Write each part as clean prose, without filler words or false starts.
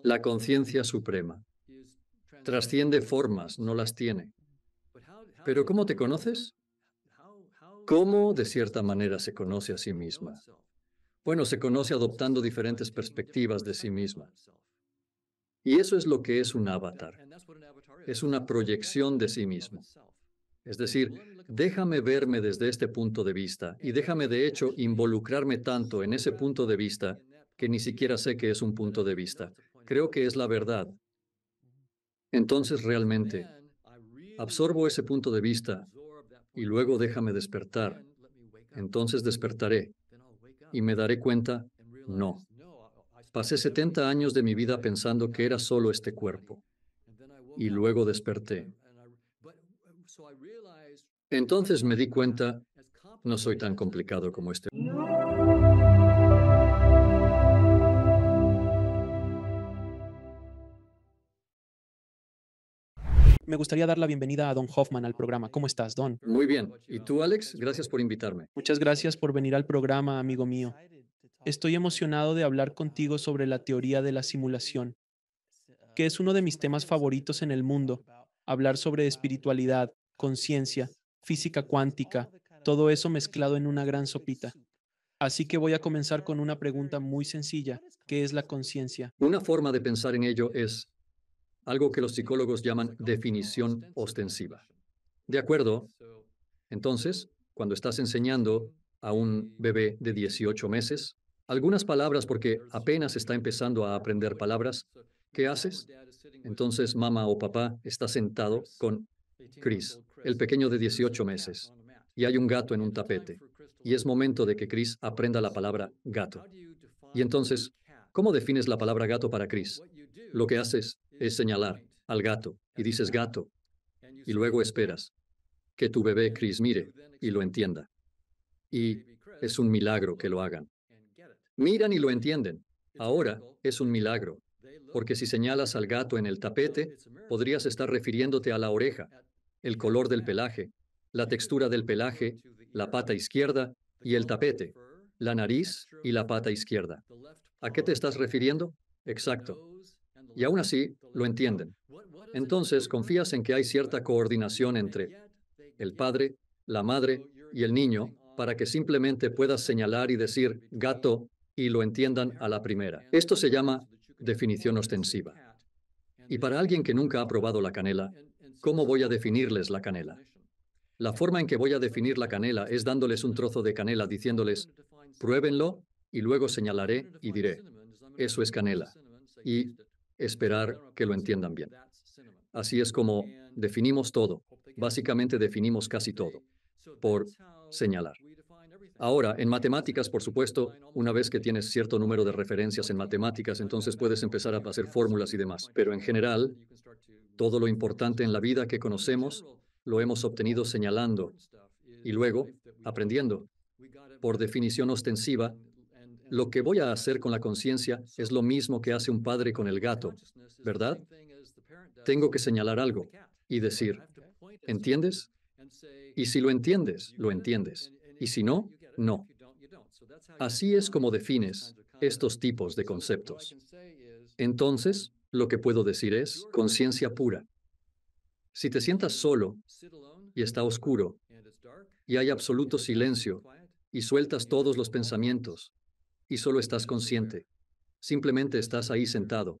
La conciencia suprema trasciende formas, no las tiene. Pero ¿cómo te conoces? ¿Cómo, de cierta manera, se conoce a sí misma? Bueno, se conoce adoptando diferentes perspectivas de sí misma. Y eso es lo que es un avatar. Es una proyección de sí mismo. Es decir, déjame verme desde este punto de vista y déjame, de hecho, involucrarme tanto en ese punto de vista que ni siquiera sé que es un punto de vista. Creo que es la verdad. Entonces, realmente, absorbo ese punto de vista y luego déjame despertar. Entonces despertaré y me daré cuenta, no. Pasé 70 años de mi vida pensando que era solo este cuerpo y luego desperté. Entonces me di cuenta, no soy tan complicado como este. Me gustaría dar la bienvenida a Don Hoffman al programa. ¿Cómo estás, Don? Muy bien. ¿Y tú, Alex? Gracias por invitarme. Muchas gracias por venir al programa, amigo mío. Estoy emocionado de hablar contigo sobre la teoría de la simulación, que es uno de mis temas favoritos en el mundo. Hablar sobre espiritualidad, conciencia, física cuántica, todo eso mezclado en una gran sopita. Así que voy a comenzar con una pregunta muy sencilla. ¿Qué es la conciencia? Una forma de pensar en ello es algo que los psicólogos llaman definición ostensiva. De acuerdo, entonces, cuando estás enseñando a un bebé de 18 meses algunas palabras porque apenas está empezando a aprender palabras, ¿qué haces? Entonces, mamá o papá está sentado con Chris, el pequeño de 18 meses, y hay un gato en un tapete. Y es momento de que Chris aprenda la palabra gato. Y entonces, ¿cómo defines la palabra gato para Chris? Lo que haces es señalar al gato y dices gato, y luego esperas que tu bebé Chris mire y lo entienda. Y es un milagro que lo hagan. Miran y lo entienden. Ahora es un milagro, porque si señalas al gato en el tapete, podrías estar refiriéndote a la oreja, el color del pelaje, la textura del pelaje, la pata izquierda y el tapete, la nariz y la pata izquierda. ¿A qué te estás refiriendo? Exacto. Y aún así, lo entienden. Entonces, confías en que hay cierta coordinación entre el padre, la madre y el niño para que simplemente puedas señalar y decir gato y lo entiendan a la primera. Esto se llama definición ostensiva. Y para alguien que nunca ha probado la canela, ¿cómo voy a definirles la canela? La forma en que voy a definir la canela es dándoles un trozo de canela diciéndoles, pruébenlo y luego señalaré y diré, eso es canela. Y esperar que lo entiendan bien. Así es como definimos todo. Básicamente definimos casi todo por señalar. Ahora, en matemáticas, por supuesto, una vez que tienes cierto número de referencias en matemáticas, entonces puedes empezar a hacer fórmulas y demás. Pero en general, todo lo importante en la vida que conocemos lo hemos obtenido señalando y luego aprendiendo. Por definición ostensiva, lo que voy a hacer con la conciencia es lo mismo que hace un padre con el gato, ¿verdad? Tengo que señalar algo y decir, ¿entiendes? Y si lo entiendes, lo entiendes. Y si no, no. Así es como defines estos tipos de conceptos. Entonces, lo que puedo decir es conciencia pura. Si te sientas solo y está oscuro y hay absoluto silencio y sueltas todos los pensamientos y solo estás consciente, simplemente estás ahí sentado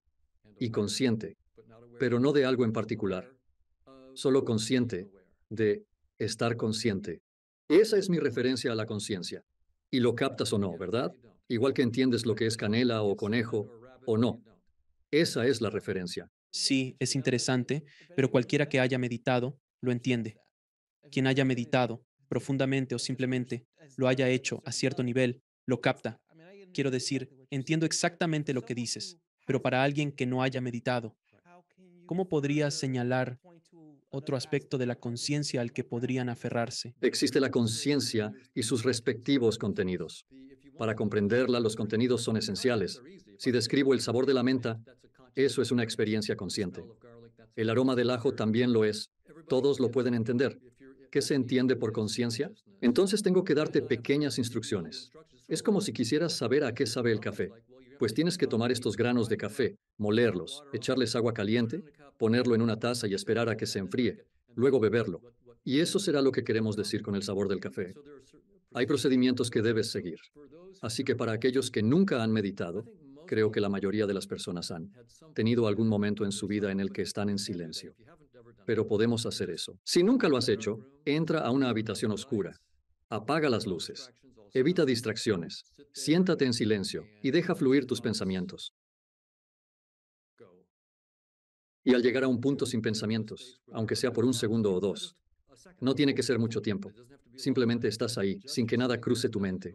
y consciente, pero no de algo en particular, solo consciente de estar consciente. Esa es mi referencia a la conciencia. Y lo captas o no, ¿verdad? Igual que entiendes lo que es canela o conejo o no. Esa es la referencia. Sí, es interesante, pero cualquiera que haya meditado lo entiende. Quien haya meditado profundamente o simplemente lo haya hecho a cierto nivel, lo capta. Quiero decir, entiendo exactamente lo que dices, pero para alguien que no haya meditado, ¿cómo podrías señalar otro aspecto de la conciencia al que podrían aferrarse? Existe la conciencia y sus respectivos contenidos. Para comprenderla, los contenidos son esenciales. Si describo el sabor de la menta, eso es una experiencia consciente. El aroma del ajo también lo es. Todos lo pueden entender. ¿Qué se entiende por conciencia? Entonces tengo que darte pequeñas instrucciones. Es como si quisieras saber a qué sabe el café. Pues tienes que tomar estos granos de café, molerlos, echarles agua caliente, ponerlo en una taza y esperar a que se enfríe, luego beberlo. Y eso será lo que queremos decir con el sabor del café. Hay procedimientos que debes seguir. Así que para aquellos que nunca han meditado, creo que la mayoría de las personas han tenido algún momento en su vida en el que están en silencio. Pero podemos hacer eso. Si nunca lo has hecho, entra a una habitación oscura. Apaga las luces. Evita distracciones. Siéntate en silencio y deja fluir tus pensamientos. Y al llegar a un punto sin pensamientos, aunque sea por un segundo o dos, no tiene que ser mucho tiempo. Simplemente estás ahí, sin que nada cruce tu mente,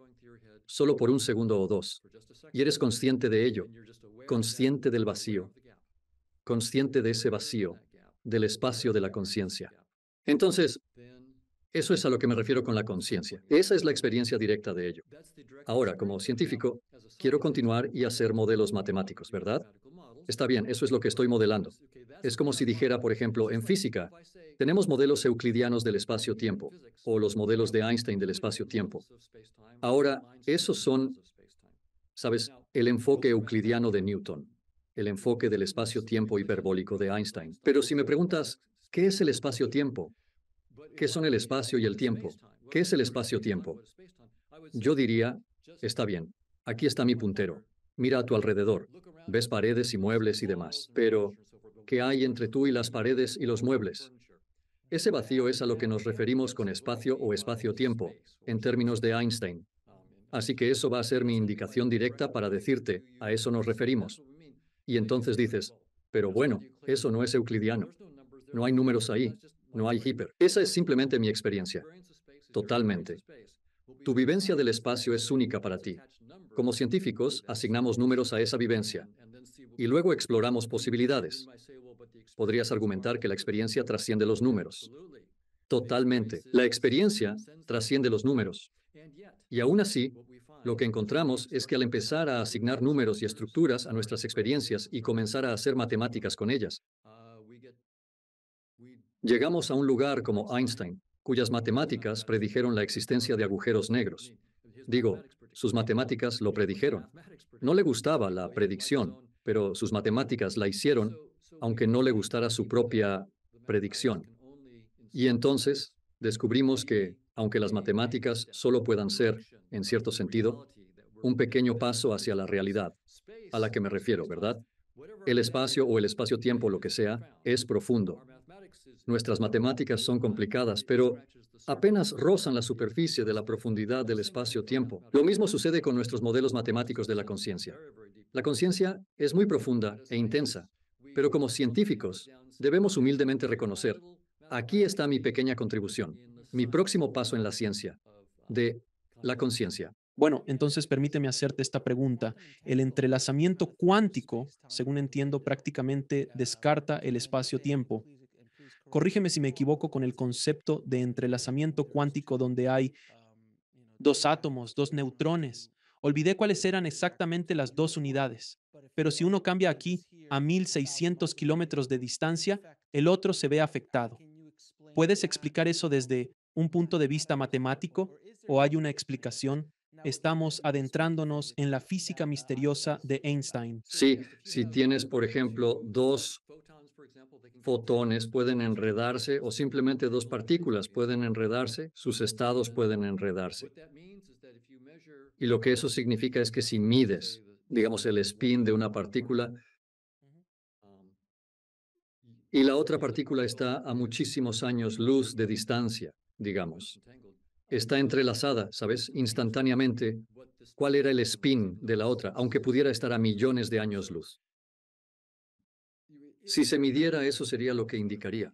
solo por un segundo o dos. Y eres consciente de ello, consciente del vacío, consciente de ese vacío, del espacio de la conciencia. Entonces, eso es a lo que me refiero con la conciencia. Esa es la experiencia directa de ello. Ahora, como científico, quiero continuar y hacer modelos matemáticos, ¿verdad? Está bien, eso es lo que estoy modelando. Es como si dijera, por ejemplo, en física, tenemos modelos euclidianos del espacio-tiempo, o los modelos de Einstein del espacio-tiempo. Ahora, esos son, ¿sabes?, el enfoque euclidiano de Newton, el enfoque del espacio-tiempo hiperbólico de Einstein. Pero si me preguntas, ¿qué es el espacio-tiempo? ¿Qué son el espacio y el tiempo? ¿Qué es el espacio-tiempo? Yo diría, está bien, aquí está mi puntero. Mira a tu alrededor. Ves paredes y muebles y demás. Pero, ¿qué hay entre tú y las paredes y los muebles? Ese vacío es a lo que nos referimos con espacio o espacio-tiempo, en términos de Einstein. Así que eso va a ser mi indicación directa para decirte, a eso nos referimos. Y entonces dices, pero bueno, eso no es euclidiano. No hay números ahí. No hay hiper. Esa es simplemente mi experiencia. Totalmente. Tu vivencia del espacio es única para ti. Como científicos, asignamos números a esa vivencia y luego exploramos posibilidades. Podrías argumentar que la experiencia trasciende los números. Totalmente. La experiencia trasciende los números. Y aún así, lo que encontramos es que al empezar a asignar números y estructuras a nuestras experiencias y comenzar a hacer matemáticas con ellas, llegamos a un lugar como Einstein, cuyas matemáticas predijeron la existencia de agujeros negros. Digo, sus matemáticas lo predijeron. No le gustaba la predicción, pero sus matemáticas la hicieron, aunque no le gustara su propia predicción. Y entonces descubrimos que, aunque las matemáticas solo puedan ser, en cierto sentido, un pequeño paso hacia la realidad, a la que me refiero, ¿verdad? El espacio o el espacio-tiempo, lo que sea, es profundo. Nuestras matemáticas son complicadas, pero apenas rozan la superficie de la profundidad del espacio-tiempo. Lo mismo sucede con nuestros modelos matemáticos de la conciencia. La conciencia es muy profunda e intensa, pero como científicos debemos humildemente reconocer, aquí está mi pequeña contribución, mi próximo paso en la ciencia, de la conciencia. Bueno, entonces permíteme hacerte esta pregunta. El entrelazamiento cuántico, según entiendo, prácticamente descarta el espacio-tiempo. Corrígeme si me equivoco con el concepto de entrelazamiento cuántico donde hay dos átomos, dos neutrones. Olvidé cuáles eran exactamente las dos unidades. Pero si uno cambia aquí a 1600 kilómetros de distancia, el otro se ve afectado. ¿Puedes explicar eso desde un punto de vista matemático o hay una explicación? Estamos adentrándonos en la física misteriosa de Einstein. Sí, si tienes, por ejemplo, dos fotones pueden enredarse o simplemente dos partículas pueden enredarse, sus estados pueden enredarse. Y lo que eso significa es que si mides, digamos, el spin de una partícula y la otra partícula está a muchísimos años luz de distancia, digamos, está entrelazada, ¿sabes? Instantáneamente, ¿cuál era el spin de la otra, aunque pudiera estar a millones de años luz? Si se midiera, eso sería lo que indicaría.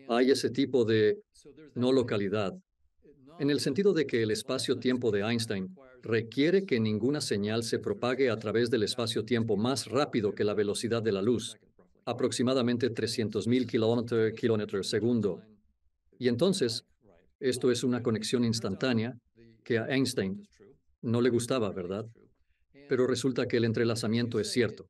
Hay ese tipo de no localidad, en el sentido de que el espacio-tiempo de Einstein requiere que ninguna señal se propague a través del espacio-tiempo más rápido que la velocidad de la luz, aproximadamente 300.000 kilómetros segundo. Y entonces, esto es una conexión instantánea que a Einstein no le gustaba, ¿verdad? Pero resulta que el entrelazamiento es cierto,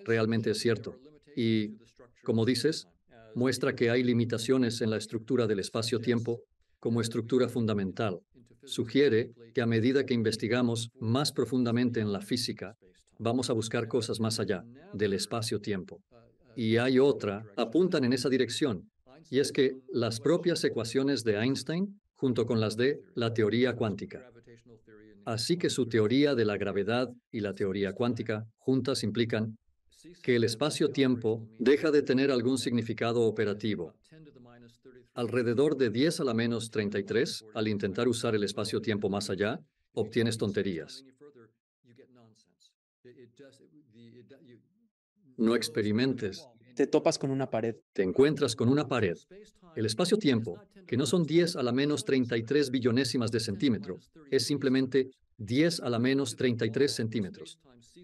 realmente es cierto. Y, como dices, muestra que hay limitaciones en la estructura del espacio-tiempo como estructura fundamental. Sugiere que a medida que investigamos más profundamente en la física, vamos a buscar cosas más allá del espacio-tiempo. Y hay otra, apuntan en esa dirección, y es que las propias ecuaciones de Einstein, junto con las de la teoría cuántica. Así que su teoría de la gravedad y la teoría cuántica juntas implican que el espacio-tiempo deja de tener algún significado operativo. Alrededor de 10 a la menos 33, al intentar usar el espacio-tiempo más allá, obtienes tonterías. No experimentes. Te topas con una pared. Te encuentras con una pared. El espacio-tiempo, que no son 10 a la menos 33 billonésimas de centímetro, es simplemente 10 a la menos 33 centímetros.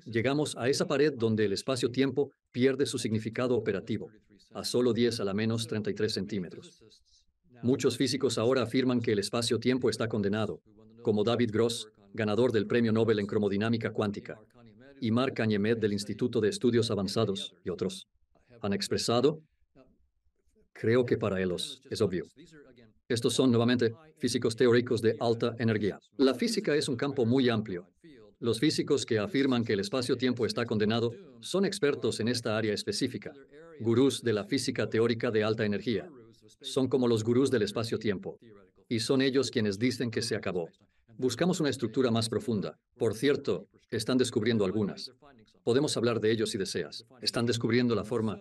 Llegamos a esa pared donde el espacio-tiempo pierde su significado operativo, a solo 10 a la menos 33 centímetros. Muchos físicos ahora afirman que el espacio-tiempo está condenado, como David Gross, ganador del Premio Nobel en Cromodinámica Cuántica, y Mark Cañemet del Instituto de Estudios Avanzados, y otros, han expresado. Creo que para ellos es obvio. Estos son, nuevamente, físicos teóricos de alta energía. La física es un campo muy amplio. Los físicos que afirman que el espacio-tiempo está condenado son expertos en esta área específica, gurús de la física teórica de alta energía. Son como los gurús del espacio-tiempo. Y son ellos quienes dicen que se acabó. Buscamos una estructura más profunda. Por cierto, están descubriendo algunas. Podemos hablar de ellos si deseas. Están descubriendo la forma.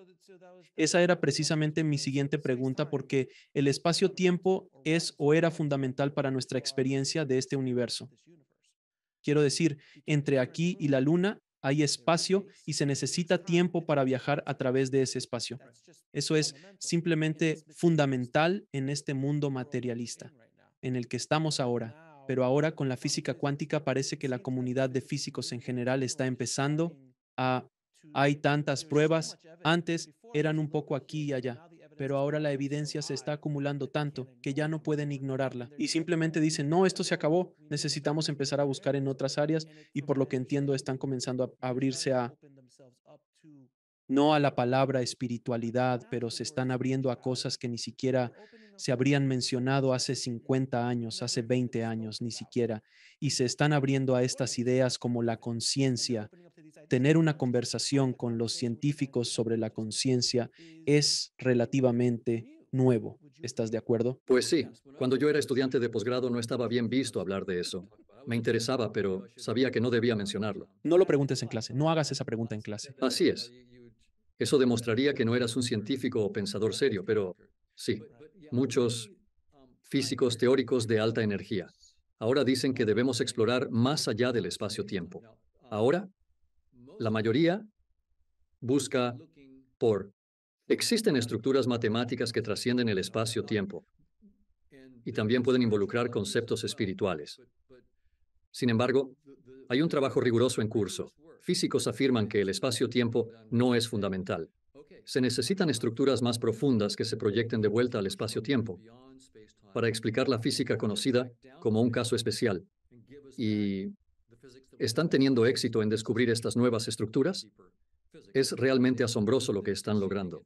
Esa era precisamente mi siguiente pregunta porque el espacio-tiempo es o era fundamental para nuestra experiencia de este universo. Quiero decir, entre aquí y la luna hay espacio y se necesita tiempo para viajar a través de ese espacio. Eso es simplemente fundamental en este mundo materialista en el que estamos ahora. Pero ahora con la física cuántica parece que la comunidad de físicos en general está empezando a... Hay tantas pruebas, antes eran un poco aquí y allá, pero ahora la evidencia se está acumulando tanto que ya no pueden ignorarla y simplemente dicen, no, esto se acabó, necesitamos empezar a buscar en otras áreas y por lo que entiendo están comenzando a abrirse a, no a la palabra espiritualidad, pero se están abriendo a cosas que ni siquiera se habrían mencionado hace 50 años, hace 20 años, ni siquiera, y se están abriendo a estas ideas como la conciencia. Tener una conversación con los científicos sobre la conciencia es relativamente nuevo. ¿Estás de acuerdo? Pues sí, cuando yo era estudiante de posgrado no estaba bien visto hablar de eso. Me interesaba, pero sabía que no debía mencionarlo. No lo preguntes en clase, no hagas esa pregunta en clase. Así es. Eso demostraría que no eras un científico o pensador serio, pero sí, muchos físicos teóricos de alta energía ahora dicen que debemos explorar más allá del espacio-tiempo. Ahora, la mayoría busca por... Existen estructuras matemáticas que trascienden el espacio-tiempo y también pueden involucrar conceptos espirituales. Sin embargo, hay un trabajo riguroso en curso. Físicos afirman que el espacio-tiempo no es fundamental. Se necesitan estructuras más profundas que se proyecten de vuelta al espacio-tiempo para explicar la física conocida como un caso especial. ¿Y están teniendo éxito en descubrir estas nuevas estructuras? Es realmente asombroso lo que están logrando.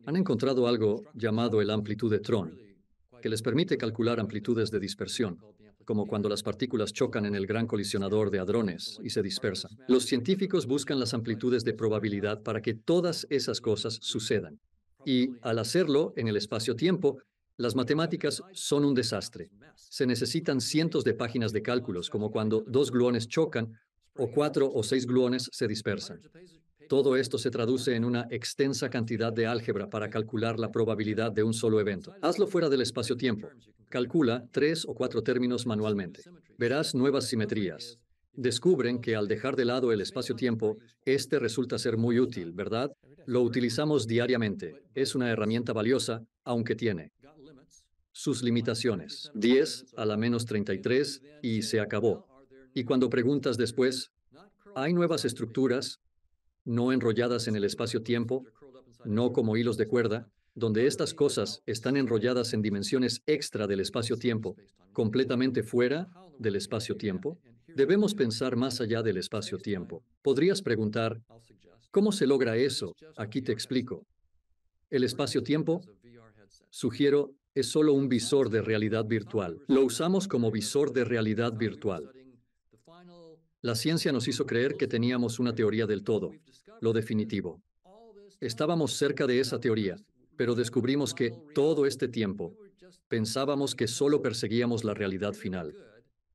Han encontrado algo llamado el amplitudetrón, que les permite calcular amplitudes de dispersión, como cuando las partículas chocan en el gran colisionador de hadrones y se dispersan. Los científicos buscan las amplitudes de probabilidad para que todas esas cosas sucedan. Y al hacerlo en el espacio-tiempo, las matemáticas son un desastre. Se necesitan cientos de páginas de cálculos, como cuando dos gluones chocan o 4 o 6 gluones se dispersan. Todo esto se traduce en una extensa cantidad de álgebra para calcular la probabilidad de un solo evento. Hazlo fuera del espacio-tiempo. Calcula 3 o 4 términos manualmente. Verás nuevas simetrías. Descubren que al dejar de lado el espacio-tiempo, este resulta ser muy útil, ¿verdad? Lo utilizamos diariamente. Es una herramienta valiosa, aunque tiene sus limitaciones. 10 a la menos 33 y se acabó. Y cuando preguntas después, ¿hay nuevas estructuras no enrolladas en el espacio-tiempo, no como hilos de cuerda, donde estas cosas están enrolladas en dimensiones extra del espacio-tiempo, completamente fuera del espacio-tiempo? Debemos pensar más allá del espacio-tiempo. Podrías preguntar, ¿cómo se logra eso? Aquí te explico. El espacio-tiempo, sugiero, es solo un visor de realidad virtual. Lo usamos como visor de realidad virtual. La ciencia nos hizo creer que teníamos una teoría del todo, lo definitivo. Estábamos cerca de esa teoría, pero descubrimos que todo este tiempo pensábamos que solo perseguíamos la realidad final.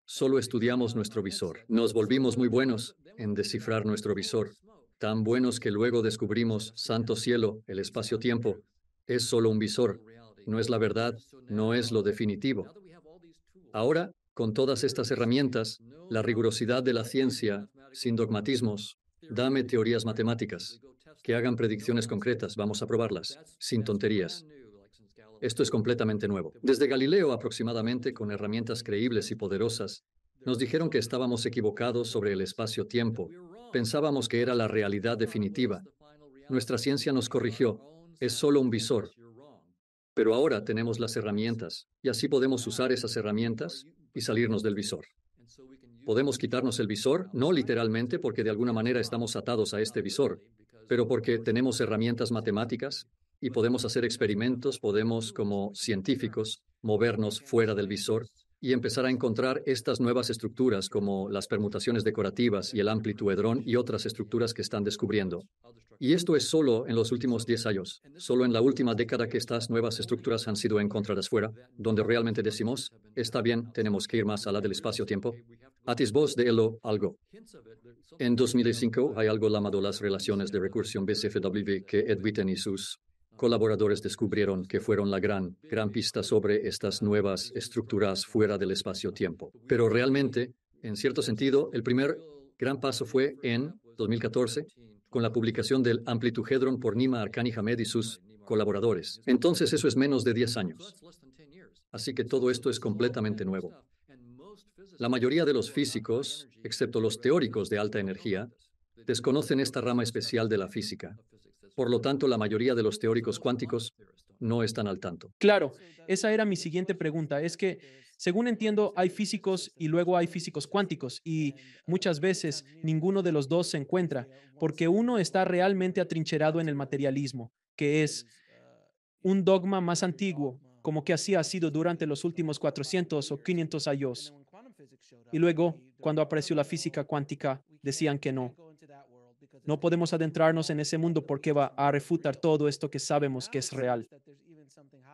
Solo estudiamos nuestro visor. Nos volvimos muy buenos en descifrar nuestro visor, tan buenos que luego descubrimos, santo cielo, el espacio-tiempo es solo un visor, no es la verdad, no es lo definitivo. Ahora, con todas estas herramientas, la rigurosidad de la ciencia, sin dogmatismos, dame teorías matemáticas, que hagan predicciones concretas, vamos a probarlas, sin tonterías. Esto es completamente nuevo. Desde Galileo aproximadamente, con herramientas creíbles y poderosas, nos dijeron que estábamos equivocados sobre el espacio-tiempo. Pensábamos que era la realidad definitiva. Nuestra ciencia nos corrigió. Es solo un visor. Pero ahora tenemos las herramientas, y así podemos usar esas herramientas y salirnos del visor. Podemos quitarnos el visor, no literalmente porque de alguna manera estamos atados a este visor, pero porque tenemos herramientas matemáticas y podemos hacer experimentos, podemos, como científicos, movernos fuera del visor y empezar a encontrar estas nuevas estructuras como las permutaciones decorativas y el amplituedrón y otras estructuras que están descubriendo. Y esto es solo en los últimos 10 años, solo en la última década que estas nuevas estructuras han sido encontradas fuera, donde realmente decimos, está bien, tenemos que ir más allá del espacio-tiempo. Atisbos de ello algo. En 2005 hay algo llamado las relaciones de recursión BCFW que Ed Witten y sus colaboradores descubrieron que fueron la gran pista sobre estas nuevas estructuras fuera del espacio-tiempo. Pero realmente, en cierto sentido, el primer gran paso fue en 2014, con la publicación del amplituhedron por Nima Arkani Hamed y sus colaboradores. Entonces eso es menos de 10 años. Así que todo esto es completamente nuevo. La mayoría de los físicos, excepto los teóricos de alta energía, desconocen esta rama especial de la física. Por lo tanto, la mayoría de los teóricos cuánticos no están al tanto. Claro, esa era mi siguiente pregunta. Es que, según entiendo, hay físicos y luego hay físicos cuánticos y muchas veces ninguno de los dos se encuentra porque uno está realmente atrincherado en el materialismo, que es un dogma más antiguo, como que así ha sido durante los últimos 400 o 500 años. Y luego, cuando apareció la física cuántica, decían que no. No podemos adentrarnos en ese mundo porque va a refutar todo esto que sabemos que es real.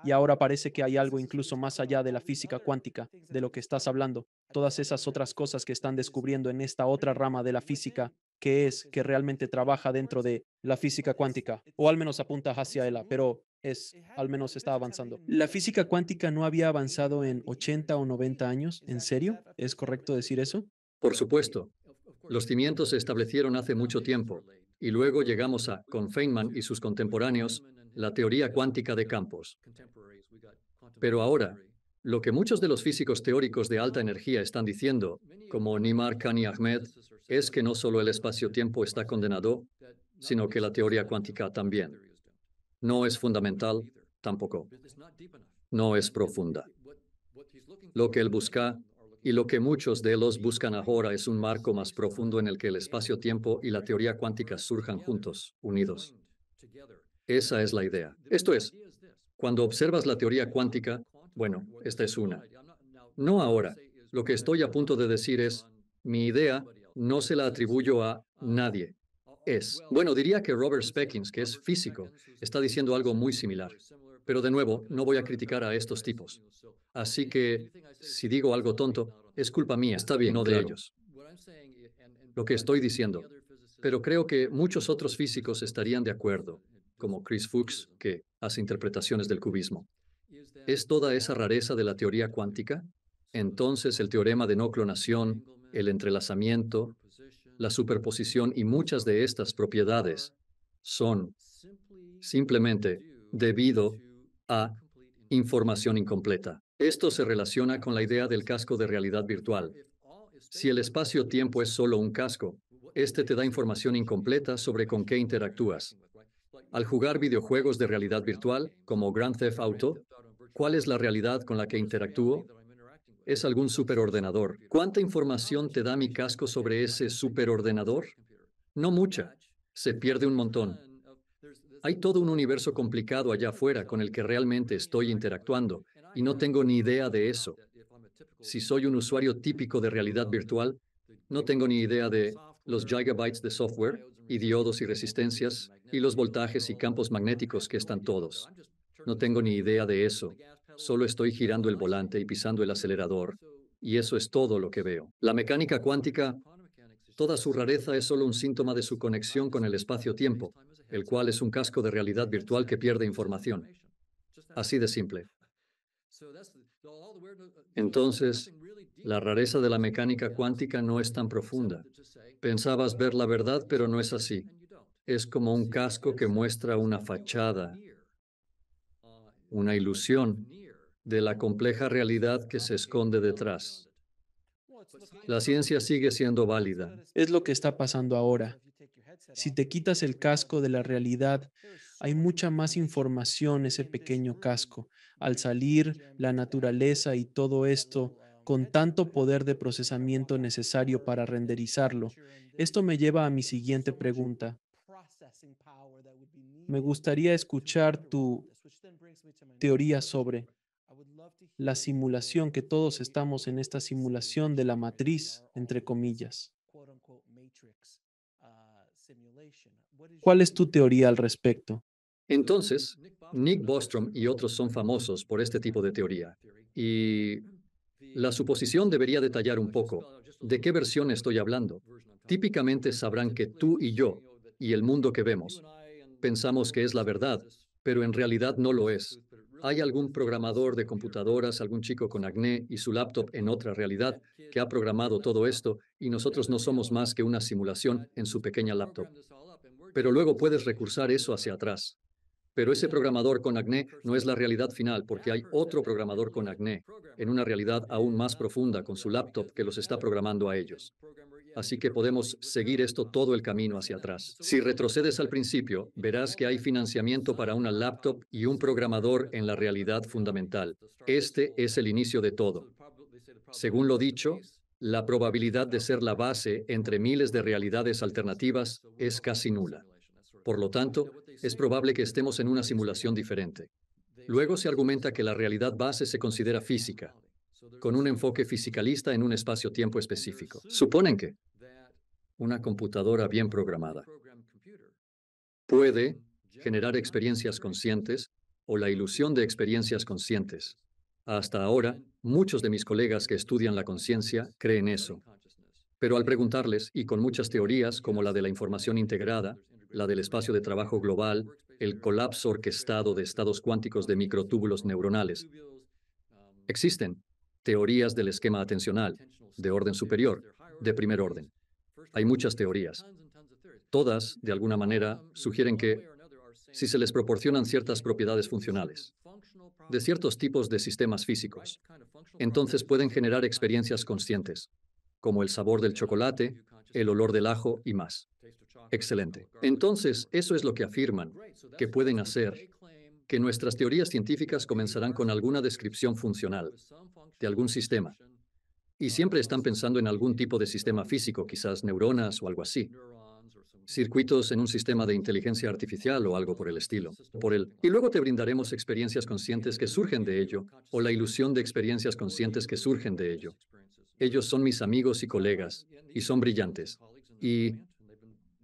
Y ahora parece que hay algo incluso más allá de la física cuántica, de lo que estás hablando. Todas esas otras cosas que están descubriendo en esta otra rama de la física, que es que realmente trabaja dentro de la física cuántica, o al menos apunta hacia ella, pero al menos está avanzando. ¿La física cuántica no había avanzado en 80 o 90 años? ¿En serio? ¿Es correcto decir eso? Por supuesto, los cimientos se establecieron hace mucho tiempo, y luego llegamos a, con Feynman y sus contemporáneos, la teoría cuántica de campos. Pero ahora, lo que muchos de los físicos teóricos de alta energía están diciendo, como Nima Arkani Hamed, es que no solo el espacio-tiempo está condenado, sino que la teoría cuántica también. No es fundamental, tampoco. No es profunda. Lo que él busca y lo que muchos de los buscan ahora es un marco más profundo en el que el espacio-tiempo y la teoría cuántica surjan juntos, unidos. Esa es la idea. Esto es, cuando observas la teoría cuántica, bueno, esta es una. No ahora. Lo que estoy a punto de decir es, mi idea no se la atribuyo a nadie. Bueno, diría que Robert Speckins, que es físico, está diciendo algo muy similar. Pero de nuevo, no voy a criticar a estos tipos. Así que, si digo algo tonto, es culpa mía, está bien, no de ellos. Lo que estoy diciendo. Pero creo que muchos otros físicos estarían de acuerdo, como Chris Fuchs, que hace interpretaciones del cubismo. ¿Es toda esa rareza de la teoría cuántica? Entonces el teorema de no clonación, el entrelazamiento, la superposición y muchas de estas propiedades son simplemente debido a información incompleta. Esto se relaciona con la idea del casco de realidad virtual. Si el espacio-tiempo es solo un casco, este te da información incompleta sobre con qué interactúas. Al jugar videojuegos de realidad virtual, como Grand Theft Auto, ¿cuál es la realidad con la que interactúo? Es algún superordenador. ¿Cuánta información te da mi casco sobre ese superordenador? No mucha. Se pierde un montón. Hay todo un universo complicado allá afuera con el que realmente estoy interactuando, y no tengo ni idea de eso. Si soy un usuario típico de realidad virtual, No tengo ni idea de los gigabytes de software, y diodos y resistencias, y los voltajes y campos magnéticos que están todos. No tengo ni idea de eso. Solo estoy girando el volante y pisando el acelerador, y eso es todo lo que veo. La mecánica cuántica, toda su rareza es solo un síntoma de su conexión con el espacio-tiempo, el cual es un casco de realidad virtual que pierde información. Así de simple. Entonces, la rareza de la mecánica cuántica no es tan profunda. Pensabas ver la verdad, pero no es así. Es como un casco que muestra una fachada, una ilusión de la compleja realidad que se esconde detrás. La ciencia sigue siendo válida. Es lo que está pasando ahora. Si te quitas el casco de la realidad, hay mucha más información en ese pequeño casco. Al salir, la naturaleza y todo esto, con tanto poder de procesamiento necesario para renderizarlo. Esto me lleva a mi siguiente pregunta. Me gustaría escuchar tu teoría sobre la simulación, que todos estamos en esta simulación de la matriz, entre comillas. ¿Cuál es tu teoría al respecto? Entonces, Nick Bostrom y otros son famosos por este tipo de teoría. Y la suposición debería detallar un poco de qué versión estoy hablando. Típicamente sabrán que tú y yo, y el mundo que vemos, pensamos que es la verdad, pero en realidad no lo es. ¿Hay algún programador de computadoras, algún chico con acné y su laptop en otra realidad que ha programado todo esto y nosotros no somos más que una simulación en su pequeña laptop? Pero luego puedes recursar eso hacia atrás. Pero ese programador con acné no es la realidad final, porque hay otro programador con acné, en una realidad aún más profunda con su laptop que los está programando a ellos. Así que podemos seguir esto todo el camino hacia atrás. Si retrocedes al principio, verás que hay financiamiento para una laptop y un programador en la realidad fundamental. Este es el inicio de todo. Según lo dicho, la probabilidad de ser la base entre miles de realidades alternativas es casi nula. Por lo tanto, es probable que estemos en una simulación diferente. Luego se argumenta que la realidad base se considera física, con un enfoque fisicalista en un espacio-tiempo específico. Suponen que una computadora bien programada puede generar experiencias conscientes o la ilusión de experiencias conscientes. Hasta ahora, muchos de mis colegas que estudian la conciencia creen eso. Pero al preguntarles, y con muchas teorías como la de la información integrada, la del espacio de trabajo global, el colapso orquestado de estados cuánticos de microtúbulos neuronales, existen teorías del esquema atencional, de orden superior, de primer orden. Hay muchas teorías. Todas, de alguna manera, sugieren que, si se les proporcionan ciertas propiedades funcionales, de ciertos tipos de sistemas físicos, entonces pueden generar experiencias conscientes, como el sabor del chocolate, el olor del ajo y más. Excelente. Entonces, eso es lo que afirman, que pueden hacer, que nuestras teorías científicas comenzarán con alguna descripción funcional de algún sistema. Y siempre están pensando en algún tipo de sistema físico, quizás neuronas o algo así. Circuitos en un sistema de inteligencia artificial o algo por el estilo. Y luego te brindaremos experiencias conscientes que surgen de ello, o la ilusión de experiencias conscientes que surgen de ello. Ellos son mis amigos y colegas, y son brillantes. Y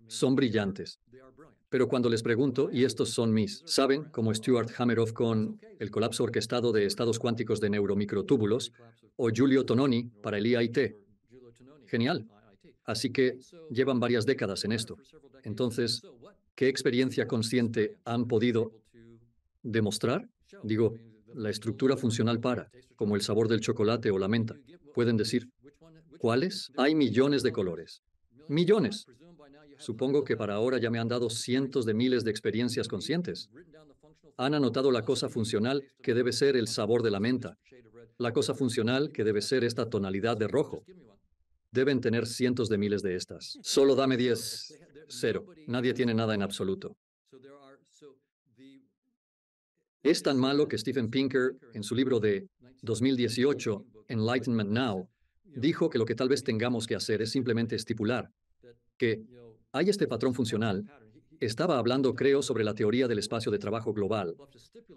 son brillantes. Pero cuando les pregunto, y estos son mis, ¿saben? Como Stuart Hameroff con el colapso orquestado de estados cuánticos de neuromicrotúbulos, o Giulio Tononi para el IIT. Genial. Así que llevan varias décadas en esto. Entonces, ¿qué experiencia consciente han podido demostrar? Digo, la estructura funcional para, como el sabor del chocolate o la menta. Pueden decir, ¿cuáles? Hay millones de colores. Millones. Supongo que para ahora ya me han dado cientos de miles de experiencias conscientes. Han anotado la cosa funcional que debe ser el sabor de la menta, la cosa funcional que debe ser esta tonalidad de rojo. Deben tener cientos de miles de estas. Solo dame 10. Cero. Nadie tiene nada en absoluto. Es tan malo que Steven Pinker, en su libro de 2018, Enlightenment Now, dijo que lo que tal vez tengamos que hacer es simplemente estipular que hay este patrón funcional Estaba hablando, creo, sobre la teoría del espacio de trabajo global.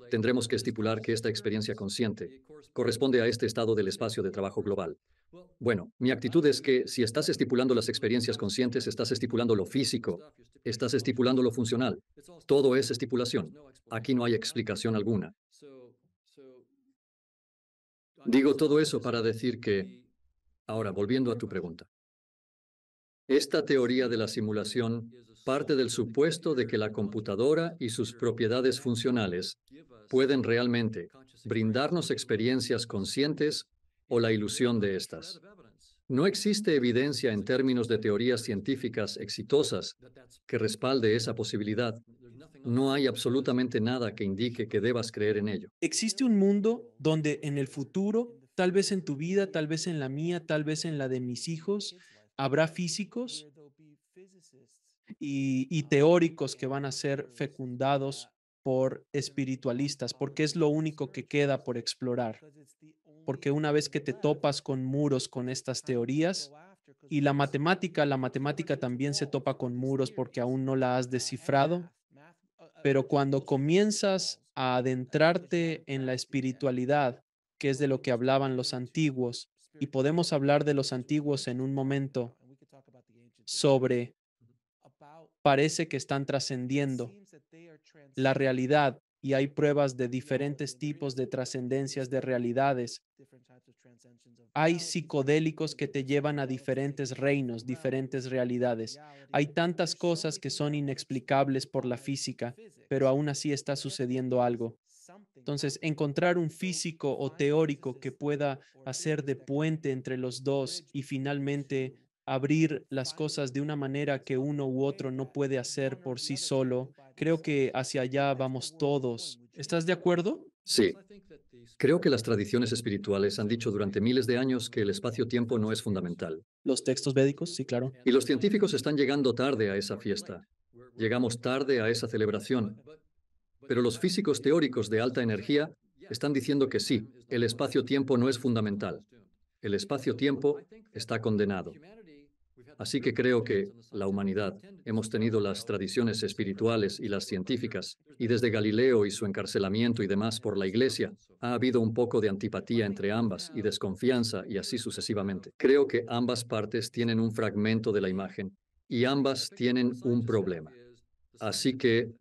Tendremos que estipular que esta experiencia consciente corresponde a este estado del espacio de trabajo global. Bueno, mi actitud es que si estás estipulando las experiencias conscientes, estás estipulando lo físico, estás estipulando lo funcional. Todo es estipulación. Aquí no hay explicación alguna. Digo todo eso para decir que, ahora, volviendo a tu pregunta, esta teoría de la simulación parte del supuesto de que la computadora y sus propiedades funcionales pueden realmente brindarnos experiencias conscientes o la ilusión de estas. No existe evidencia en términos de teorías científicas exitosas que respalde esa posibilidad. No hay absolutamente nada que indique que debas creer en ello. ¿Existe un mundo donde en el futuro, tal vez en tu vida, tal vez en la mía, tal vez en la de mis hijos, habrá físicos y teóricos que van a ser fecundados por espiritualistas? Porque es lo único que queda por explorar. Porque una vez que te topas con muros con estas teorías, y la matemática también se topa con muros porque aún no la has descifrado, pero cuando comienzas a adentrarte en la espiritualidad, que es de lo que hablaban los antiguos, y podemos hablar de los antiguos en un momento sobre, parece que están trascendiendo la realidad y hay pruebas de diferentes tipos de trascendencias de realidades. Hay psicodélicos que te llevan a diferentes reinos, diferentes realidades. Hay tantas cosas que son inexplicables por la física, pero aún así está sucediendo algo. Entonces, encontrar un físico o teórico que pueda hacer de puente entre los dos y finalmente abrir las cosas de una manera que uno u otro no puede hacer por sí solo, creo que hacia allá vamos todos. ¿Estás de acuerdo? Sí, creo que las tradiciones espirituales han dicho durante miles de años que el espacio-tiempo no es fundamental. Los textos védicos, sí, claro. Y los científicos están llegando tarde a esa fiesta. Llegamos tarde a esa celebración. Pero los físicos teóricos de alta energía están diciendo que sí, el espacio-tiempo no es fundamental. El espacio-tiempo está condenado. Así que creo que la humanidad, hemos tenido las tradiciones espirituales y las científicas, y desde Galileo y su encarcelamiento y demás por la Iglesia, ha habido un poco de antipatía entre ambas y desconfianza y así sucesivamente. Creo que ambas partes tienen un fragmento de la imagen y ambas tienen un problema. Así que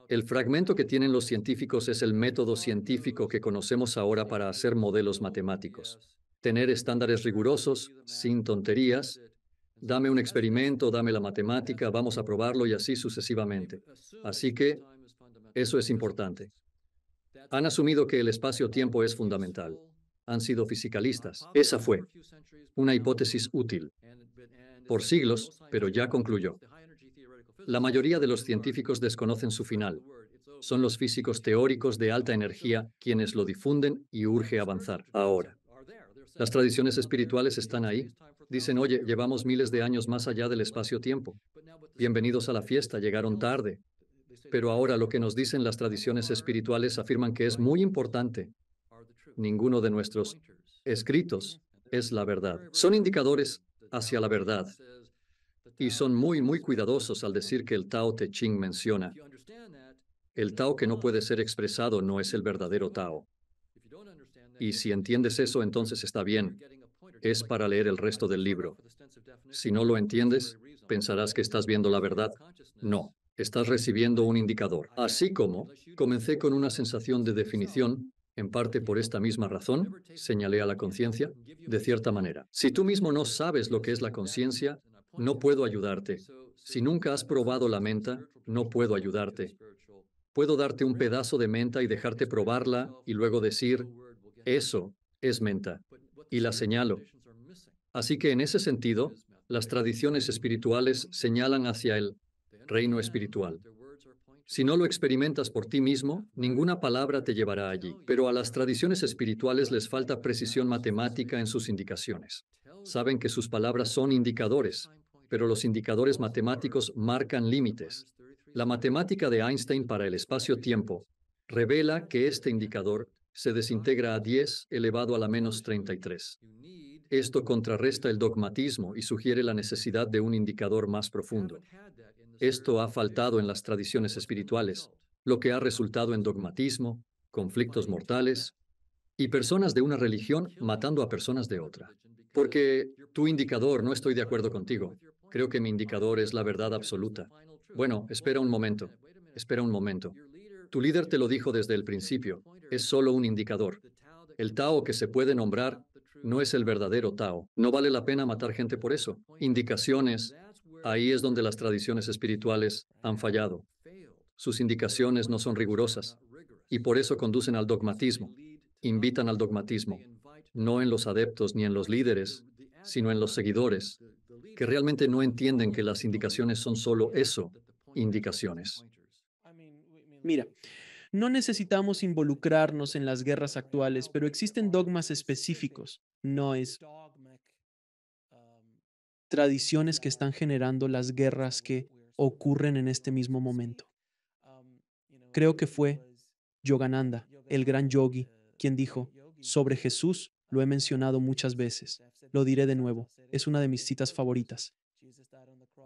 el fragmento que tienen los científicos es el método científico que conocemos ahora para hacer modelos matemáticos. Tener estándares rigurosos, sin tonterías. Dame un experimento, dame la matemática, vamos a probarlo y así sucesivamente. Así que eso es importante. Han asumido que el espacio-tiempo es fundamental. Han sido fisicalistas. Esa fue una hipótesis útil por siglos, pero ya concluyó. La mayoría de los científicos desconocen su final. Son los físicos teóricos de alta energía quienes lo difunden y urge avanzar. Ahora, las tradiciones espirituales están ahí. Dicen, oye, llevamos miles de años más allá del espacio-tiempo. Bienvenidos a la fiesta, llegaron tarde. Pero ahora lo que nos dicen las tradiciones espirituales afirman que es muy importante. Ninguno de nuestros escritos es la verdad. Son indicadores hacia la verdad. Y son muy, muy cuidadosos al decir que el Tao Te Ching menciona. El Tao que no puede ser expresado no es el verdadero Tao. Y si entiendes eso, entonces está bien. Es para leer el resto del libro. Si no lo entiendes, pensarás que estás viendo la verdad. No, estás recibiendo un indicador. Así como comencé con una sensación de definición, en parte por esta misma razón, señalé a la conciencia, de cierta manera. Si tú mismo no sabes lo que es la conciencia, no puedo ayudarte. Si nunca has probado la menta, no puedo ayudarte. Puedo darte un pedazo de menta y dejarte probarla y luego decir, eso es menta. Y la señalo. Así que en ese sentido, las tradiciones espirituales señalan hacia el reino espiritual. Si no lo experimentas por ti mismo, ninguna palabra te llevará allí. Pero a las tradiciones espirituales les falta precisión matemática en sus indicaciones. Saben que sus palabras son indicadores, pero los indicadores matemáticos marcan límites. La matemática de Einstein para el espacio-tiempo revela que este indicador se desintegra a 10 elevado a la menos 33. Esto contrarresta el dogmatismo y sugiere la necesidad de un indicador más profundo. Esto ha faltado en las tradiciones espirituales, lo que ha resultado en dogmatismo, conflictos mortales y personas de una religión matando a personas de otra. Porque tu indicador, no estoy de acuerdo contigo. Creo que mi indicador es la verdad absoluta. Bueno, espera un momento. Espera un momento. Tu líder te lo dijo desde el principio. Es solo un indicador. El Tao que se puede nombrar no es el verdadero Tao. No vale la pena matar gente por eso. Indicaciones. Ahí es donde las tradiciones espirituales han fallado. Sus indicaciones no son rigurosas y por eso conducen al dogmatismo. Invitan al dogmatismo, no en los adeptos ni en los líderes, sino en los seguidores, que realmente no entienden que las indicaciones son solo eso, indicaciones. Mira, no necesitamos involucrarnos en las guerras actuales, pero existen dogmas específicos, no es tradiciones que están generando las guerras que ocurren en este mismo momento. Creo que fue Yogananda, el gran yogi, quien dijo, sobre Jesús lo he mencionado muchas veces, lo diré de nuevo, es una de mis citas favoritas.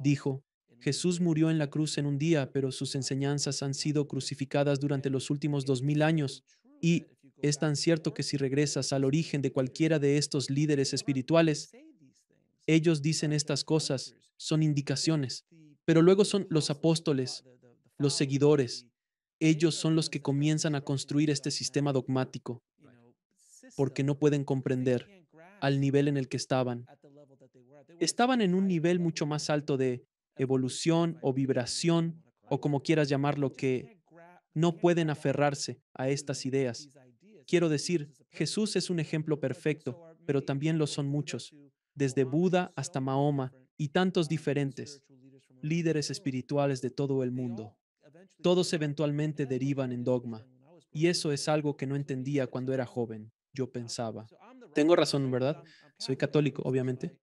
Dijo, Jesús murió en la cruz en un día, pero sus enseñanzas han sido crucificadas durante los últimos 2000 años. Y es tan cierto que si regresas al origen de cualquiera de estos líderes espirituales, ellos dicen estas cosas, son indicaciones, pero luego son los apóstoles, los seguidores. Ellos son los que comienzan a construir este sistema dogmático, porque no pueden comprender al nivel en el que estaban. Estaban en un nivel mucho más alto de evolución o vibración, o como quieras llamarlo, que no pueden aferrarse a estas ideas. Quiero decir, Jesús es un ejemplo perfecto, pero también lo son muchos, desde Buda hasta Mahoma y tantos diferentes líderes espirituales de todo el mundo. Todos eventualmente derivan en dogma, y eso es algo que no entendía cuando era joven. Yo pensaba, tengo razón, ¿verdad? Soy católico, obviamente.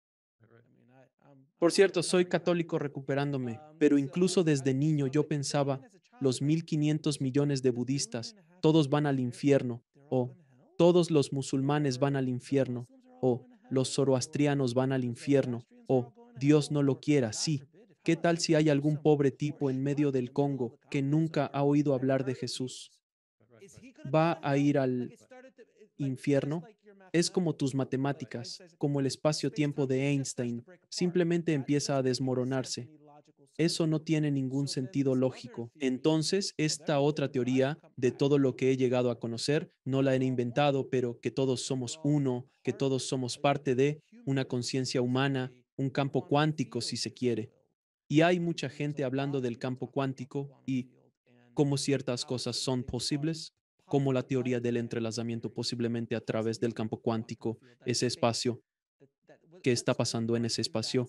Por cierto, soy católico recuperándome, pero incluso desde niño yo pensaba, los 1.500 millones de budistas, todos van al infierno, o todos los musulmanes van al infierno, o los zoroastrianos van al infierno, o Dios no lo quiera, sí. ¿Qué tal si hay algún pobre tipo en medio del Congo que nunca ha oído hablar de Jesús? ¿Va a ir al infierno? Es como tus matemáticas, como el espacio-tiempo de Einstein, simplemente empieza a desmoronarse. Eso no tiene ningún sentido lógico. Entonces, esta otra teoría de todo lo que he llegado a conocer, no la he inventado, pero que todos somos uno, que todos somos parte de una conciencia humana, un campo cuántico, si se quiere. Y hay mucha gente hablando del campo cuántico y cómo ciertas cosas son posibles, como la teoría del entrelazamiento posiblemente a través del campo cuántico, ese espacio, qué está pasando en ese espacio.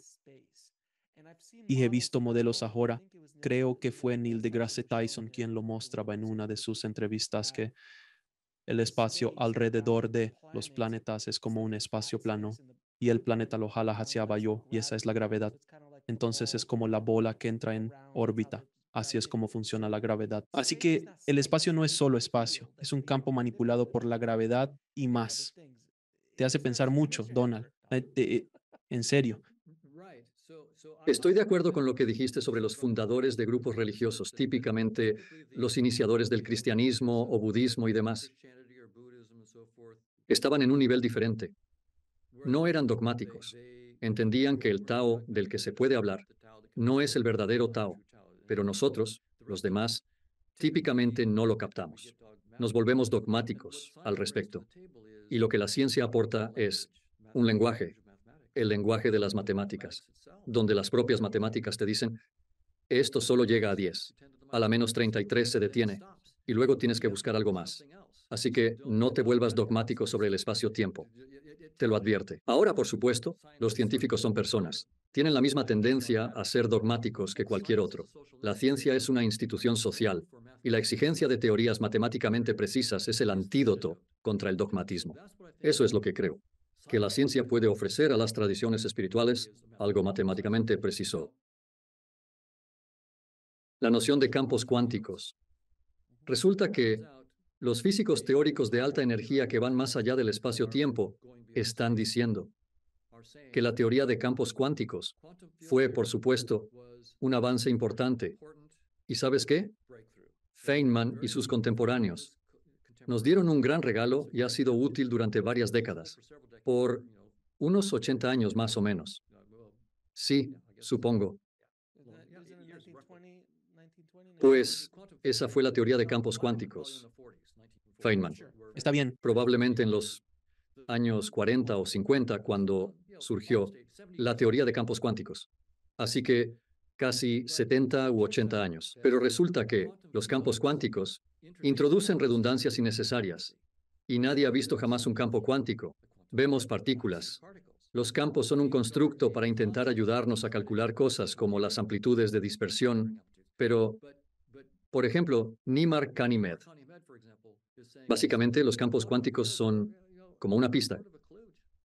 Y he visto modelos ahora. Creo que fue Neil deGrasse Tyson quien lo mostraba en una de sus entrevistas que el espacio alrededor de los planetas es como un espacio plano y el planeta lo jala hacia abajo y esa es la gravedad. Entonces es como la bola que entra en órbita. Así es como funciona la gravedad. Así que el espacio no es solo espacio, es un campo manipulado por la gravedad y más. Te hace pensar mucho, Donald. En serio. Estoy de acuerdo con lo que dijiste sobre los fundadores de grupos religiosos, típicamente los iniciadores del cristianismo o budismo y demás. Estaban en un nivel diferente. No eran dogmáticos. Entendían que el Tao del que se puede hablar no es el verdadero Tao, pero nosotros, los demás, típicamente no lo captamos. Nos volvemos dogmáticos al respecto. Y lo que la ciencia aporta es un lenguaje, el lenguaje de las matemáticas, donde las propias matemáticas te dicen, esto solo llega a 10, a la menos 33 se detiene, y luego tienes que buscar algo más. Así que no te vuelvas dogmático sobre el espacio-tiempo. Te lo advierte. Ahora, por supuesto, los científicos son personas. Tienen la misma tendencia a ser dogmáticos que cualquier otro. La ciencia es una institución social, y la exigencia de teorías matemáticamente precisas es el antídoto contra el dogmatismo. Eso es lo que creo, que la ciencia puede ofrecer a las tradiciones espirituales algo matemáticamente preciso. La noción de campos cuánticos. Resulta que los físicos teóricos de alta energía que van más allá del espacio-tiempo están diciendo que la teoría de campos cuánticos fue, por supuesto, un avance importante. ¿Y sabes qué? Feynman y sus contemporáneos nos dieron un gran regalo y ha sido útil durante varias décadas, por unos 80 años más o menos. Sí, supongo. Pues esa fue la teoría de campos cuánticos, Feynman. Está bien. Probablemente en los años 40 o 50 cuando surgió la teoría de campos cuánticos. Así que casi 70 u 80 años. Pero resulta que los campos cuánticos introducen redundancias innecesarias y nadie ha visto jamás un campo cuántico. Vemos partículas. Los campos son un constructo para intentar ayudarnos a calcular cosas como las amplitudes de dispersión, pero, por ejemplo, Nimar-Canimed. Básicamente, los campos cuánticos son como una pista.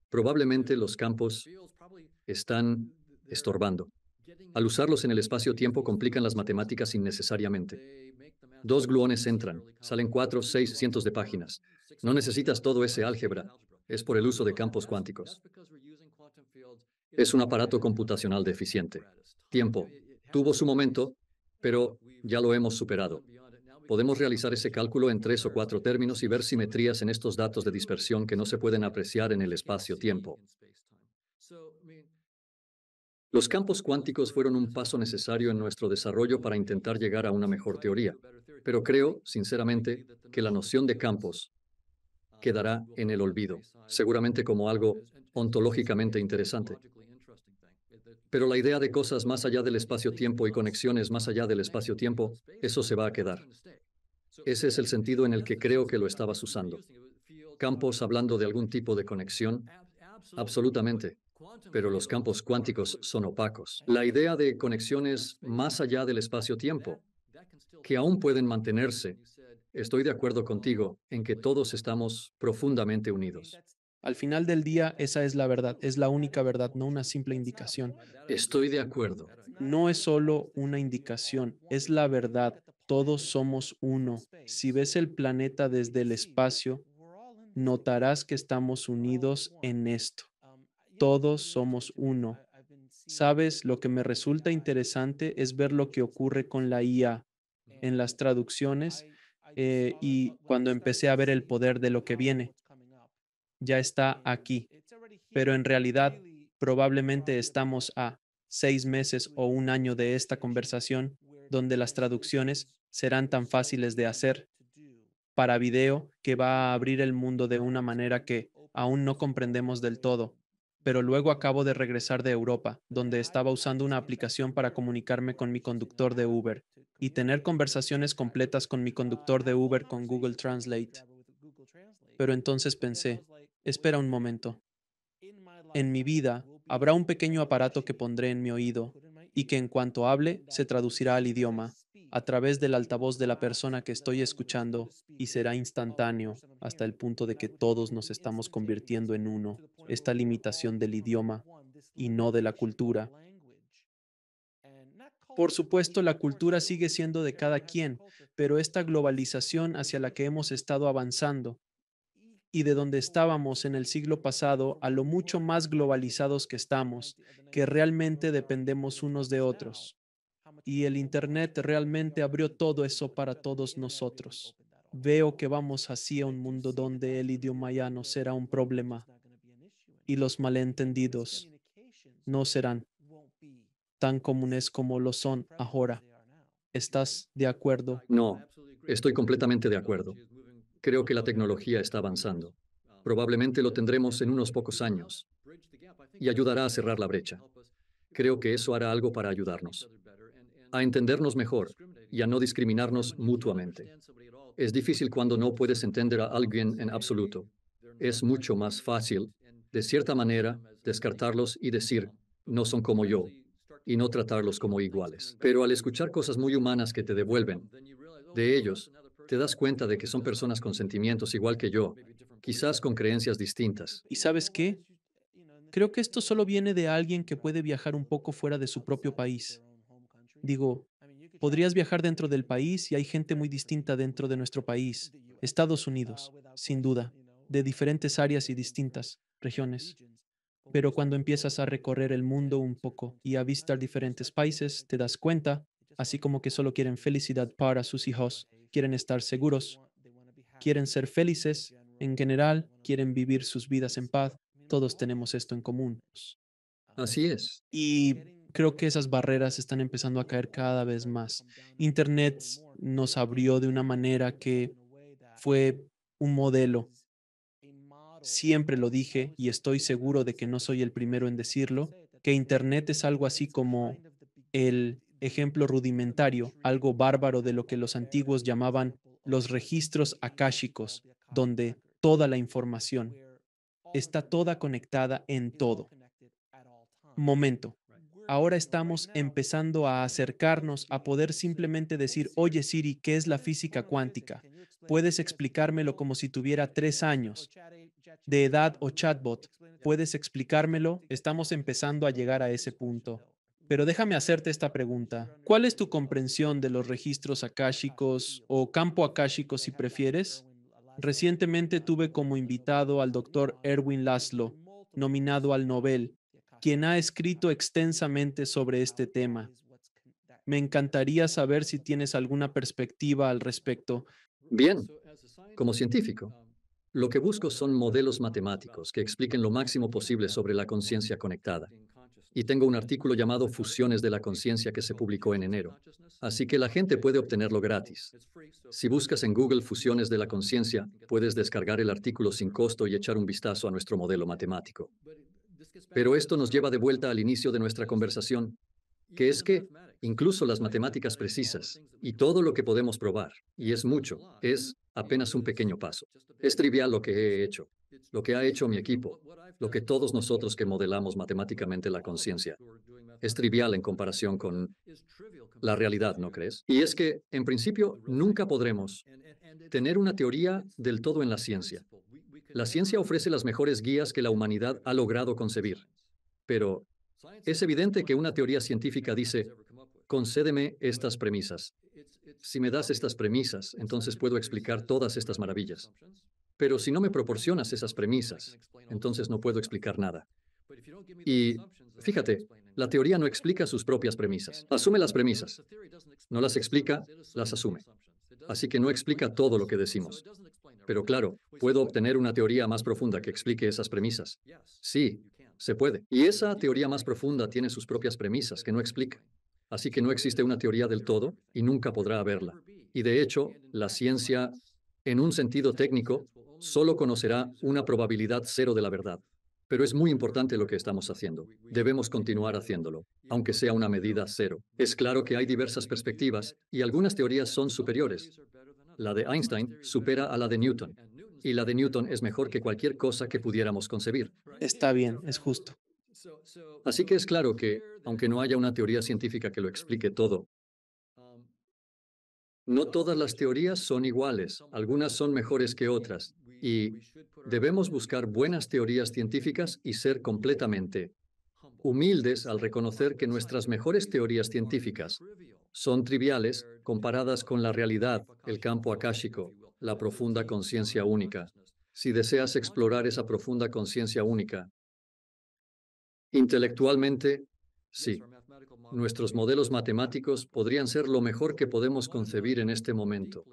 Probablemente los campos están estorbando. Al usarlos en el espacio-tiempo complican las matemáticas innecesariamente. Dos gluones entran, salen 4, 6 cientos de páginas. No necesitas todo ese álgebra. Es por el uso de campos cuánticos. Es un aparato computacional deficiente. Tiempo. Tuvo su momento, pero ya lo hemos superado. Podemos realizar ese cálculo en 3 o 4 términos y ver simetrías en estos datos de dispersión que no se pueden apreciar en el espacio-tiempo. Los campos cuánticos fueron un paso necesario en nuestro desarrollo para intentar llegar a una mejor teoría, pero creo, sinceramente, que la noción de campos quedará en el olvido, seguramente como algo ontológicamente interesante. Pero la idea de cosas más allá del espacio-tiempo y conexiones más allá del espacio-tiempo, eso se va a quedar. Ese es el sentido en el que creo que lo estabas usando. Campos hablando de algún tipo de conexión, absolutamente. Pero los campos cuánticos son opacos. La idea de conexiones más allá del espacio-tiempo, que aún pueden mantenerse, estoy de acuerdo contigo en que todos estamos profundamente unidos. Al final del día, esa es la verdad, es la única verdad, no una simple indicación. Estoy de acuerdo. No es solo una indicación, es la verdad. Todos somos uno. Si ves el planeta desde el espacio, notarás que estamos unidos en esto. Todos somos uno. ¿Sabes? Lo que me resulta interesante es ver lo que ocurre con la IA en las traducciones y cuando empecé a ver el poder de lo que viene. Ya está aquí, pero en realidad probablemente estamos a 6 meses o un año de esta conversación donde las traducciones serán tan fáciles de hacer para video que va a abrir el mundo de una manera que aún no comprendemos del todo. Pero luego acabo de regresar de Europa, donde estaba usando una aplicación para comunicarme con mi conductor de Uber y tener conversaciones completas con mi conductor de Uber con Google Translate. Pero entonces pensé, espera un momento. En mi vida habrá un pequeño aparato que pondré en mi oído y que en cuanto hable se traducirá al idioma a través del altavoz de la persona que estoy escuchando y será instantáneo hasta el punto de que todos nos estamos convirtiendo en uno. Esta limitación del idioma y no de la cultura. Por supuesto, la cultura sigue siendo de cada quien, pero esta globalización hacia la que hemos estado avanzando y de donde estábamos en el siglo pasado a lo mucho más globalizados que estamos, que realmente dependemos unos de otros. Y el Internet realmente abrió todo eso para todos nosotros. Veo que vamos hacia un mundo donde el idioma ya no será un problema y los malentendidos no serán tan comunes como lo son ahora. ¿Estás de acuerdo? No, estoy completamente de acuerdo. Creo que la tecnología está avanzando. Probablemente lo tendremos en unos pocos años y ayudará a cerrar la brecha. Creo que eso hará algo para ayudarnos a entendernos mejor y a no discriminarnos mutuamente. Es difícil cuando no puedes entender a alguien en absoluto. Es mucho más fácil, de cierta manera, descartarlos y decir, no son como yo, y no tratarlos como iguales. Pero al escuchar cosas muy humanas que te devuelven de ellos, te das cuenta de que son personas con sentimientos igual que yo, quizás con creencias distintas. ¿Y sabes qué? Creo que esto solo viene de alguien que puede viajar un poco fuera de su propio país. Digo, podrías viajar dentro del país y hay gente muy distinta dentro de nuestro país, Estados Unidos, sin duda, de diferentes áreas y distintas regiones. Pero cuando empiezas a recorrer el mundo un poco y a visitar diferentes países, te das cuenta, así como que solo quieren felicidad para sus hijos, quieren estar seguros, quieren ser felices, en general, quieren vivir sus vidas en paz. Todos tenemos esto en común. Así es. Y creo que esas barreras están empezando a caer cada vez más. Internet nos abrió de una manera que fue un modelo. Siempre lo dije y estoy seguro de que no soy el primero en decirlo, que Internet es algo así como el ejemplo rudimentario, algo bárbaro de lo que los antiguos llamaban los registros akáshicos, donde toda la información está toda conectada en todo. Momento. Ahora estamos empezando a acercarnos a poder simplemente decir, oye Siri, ¿qué es la física cuántica? ¿Puedes explicármelo como si tuviera 3 años de edad o chatbot? ¿Puedes explicármelo? Estamos empezando a llegar a ese punto. Pero déjame hacerte esta pregunta. ¿Cuál es tu comprensión de los registros akáshicos o campo akáshico si prefieres? Recientemente tuve como invitado al doctor Erwin Laszlo, nominado al Nobel, quien ha escrito extensamente sobre este tema. Me encantaría saber si tienes alguna perspectiva al respecto. Bien, como científico, lo que busco son modelos matemáticos que expliquen lo máximo posible sobre la conciencia conectada. Y tengo un artículo llamado Fusiones de la conciencia que se publicó en enero. Así que la gente puede obtenerlo gratis. Si buscas en Google Fusiones de la conciencia, puedes descargar el artículo sin costo y echar un vistazo a nuestro modelo matemático. Pero esto nos lleva de vuelta al inicio de nuestra conversación, que es que incluso las matemáticas precisas y todo lo que podemos probar, y es mucho, es apenas un pequeño paso. Es trivial lo que he hecho, lo que ha hecho mi equipo, lo que todos nosotros que modelamos matemáticamente la conciencia. Es trivial en comparación con la realidad, ¿no crees? Y es que, en principio, nunca podremos tener una teoría del todo en la ciencia. La ciencia ofrece las mejores guías que la humanidad ha logrado concebir, pero es evidente que una teoría científica dice, concédeme estas premisas. Si me das estas premisas, entonces puedo explicar todas estas maravillas. Pero si no me proporcionas esas premisas, entonces no puedo explicar nada. Y fíjate, la teoría no explica sus propias premisas. Asume las premisas. No las explica, las asume. Así que no explica todo lo que decimos. Pero claro, ¿puedo obtener una teoría más profunda que explique esas premisas? Sí, se puede. Y esa teoría más profunda tiene sus propias premisas que no explica. Así que no existe una teoría del todo y nunca podrá haberla. Y de hecho, la ciencia, en un sentido técnico, solo conocerá una probabilidad cero de la verdad. Pero es muy importante lo que estamos haciendo. Debemos continuar haciéndolo, aunque sea una medida cero. Es claro que hay diversas perspectivas y algunas teorías son superiores. La de Einstein supera a la de Newton, y la de Newton es mejor que cualquier cosa que pudiéramos concebir. Está bien, es justo. Así que es claro que, aunque no haya una teoría científica que lo explique todo, no todas las teorías son iguales, algunas son mejores que otras, y debemos buscar buenas teorías científicas y ser completamente humildes al reconocer que nuestras mejores teorías científicas son triviales comparadas con la realidad, el campo akáshico, la profunda conciencia única. Si deseas explorar esa profunda conciencia única, intelectualmente, sí, nuestros modelos matemáticos podrían ser lo mejor que podemos concebir en este momento,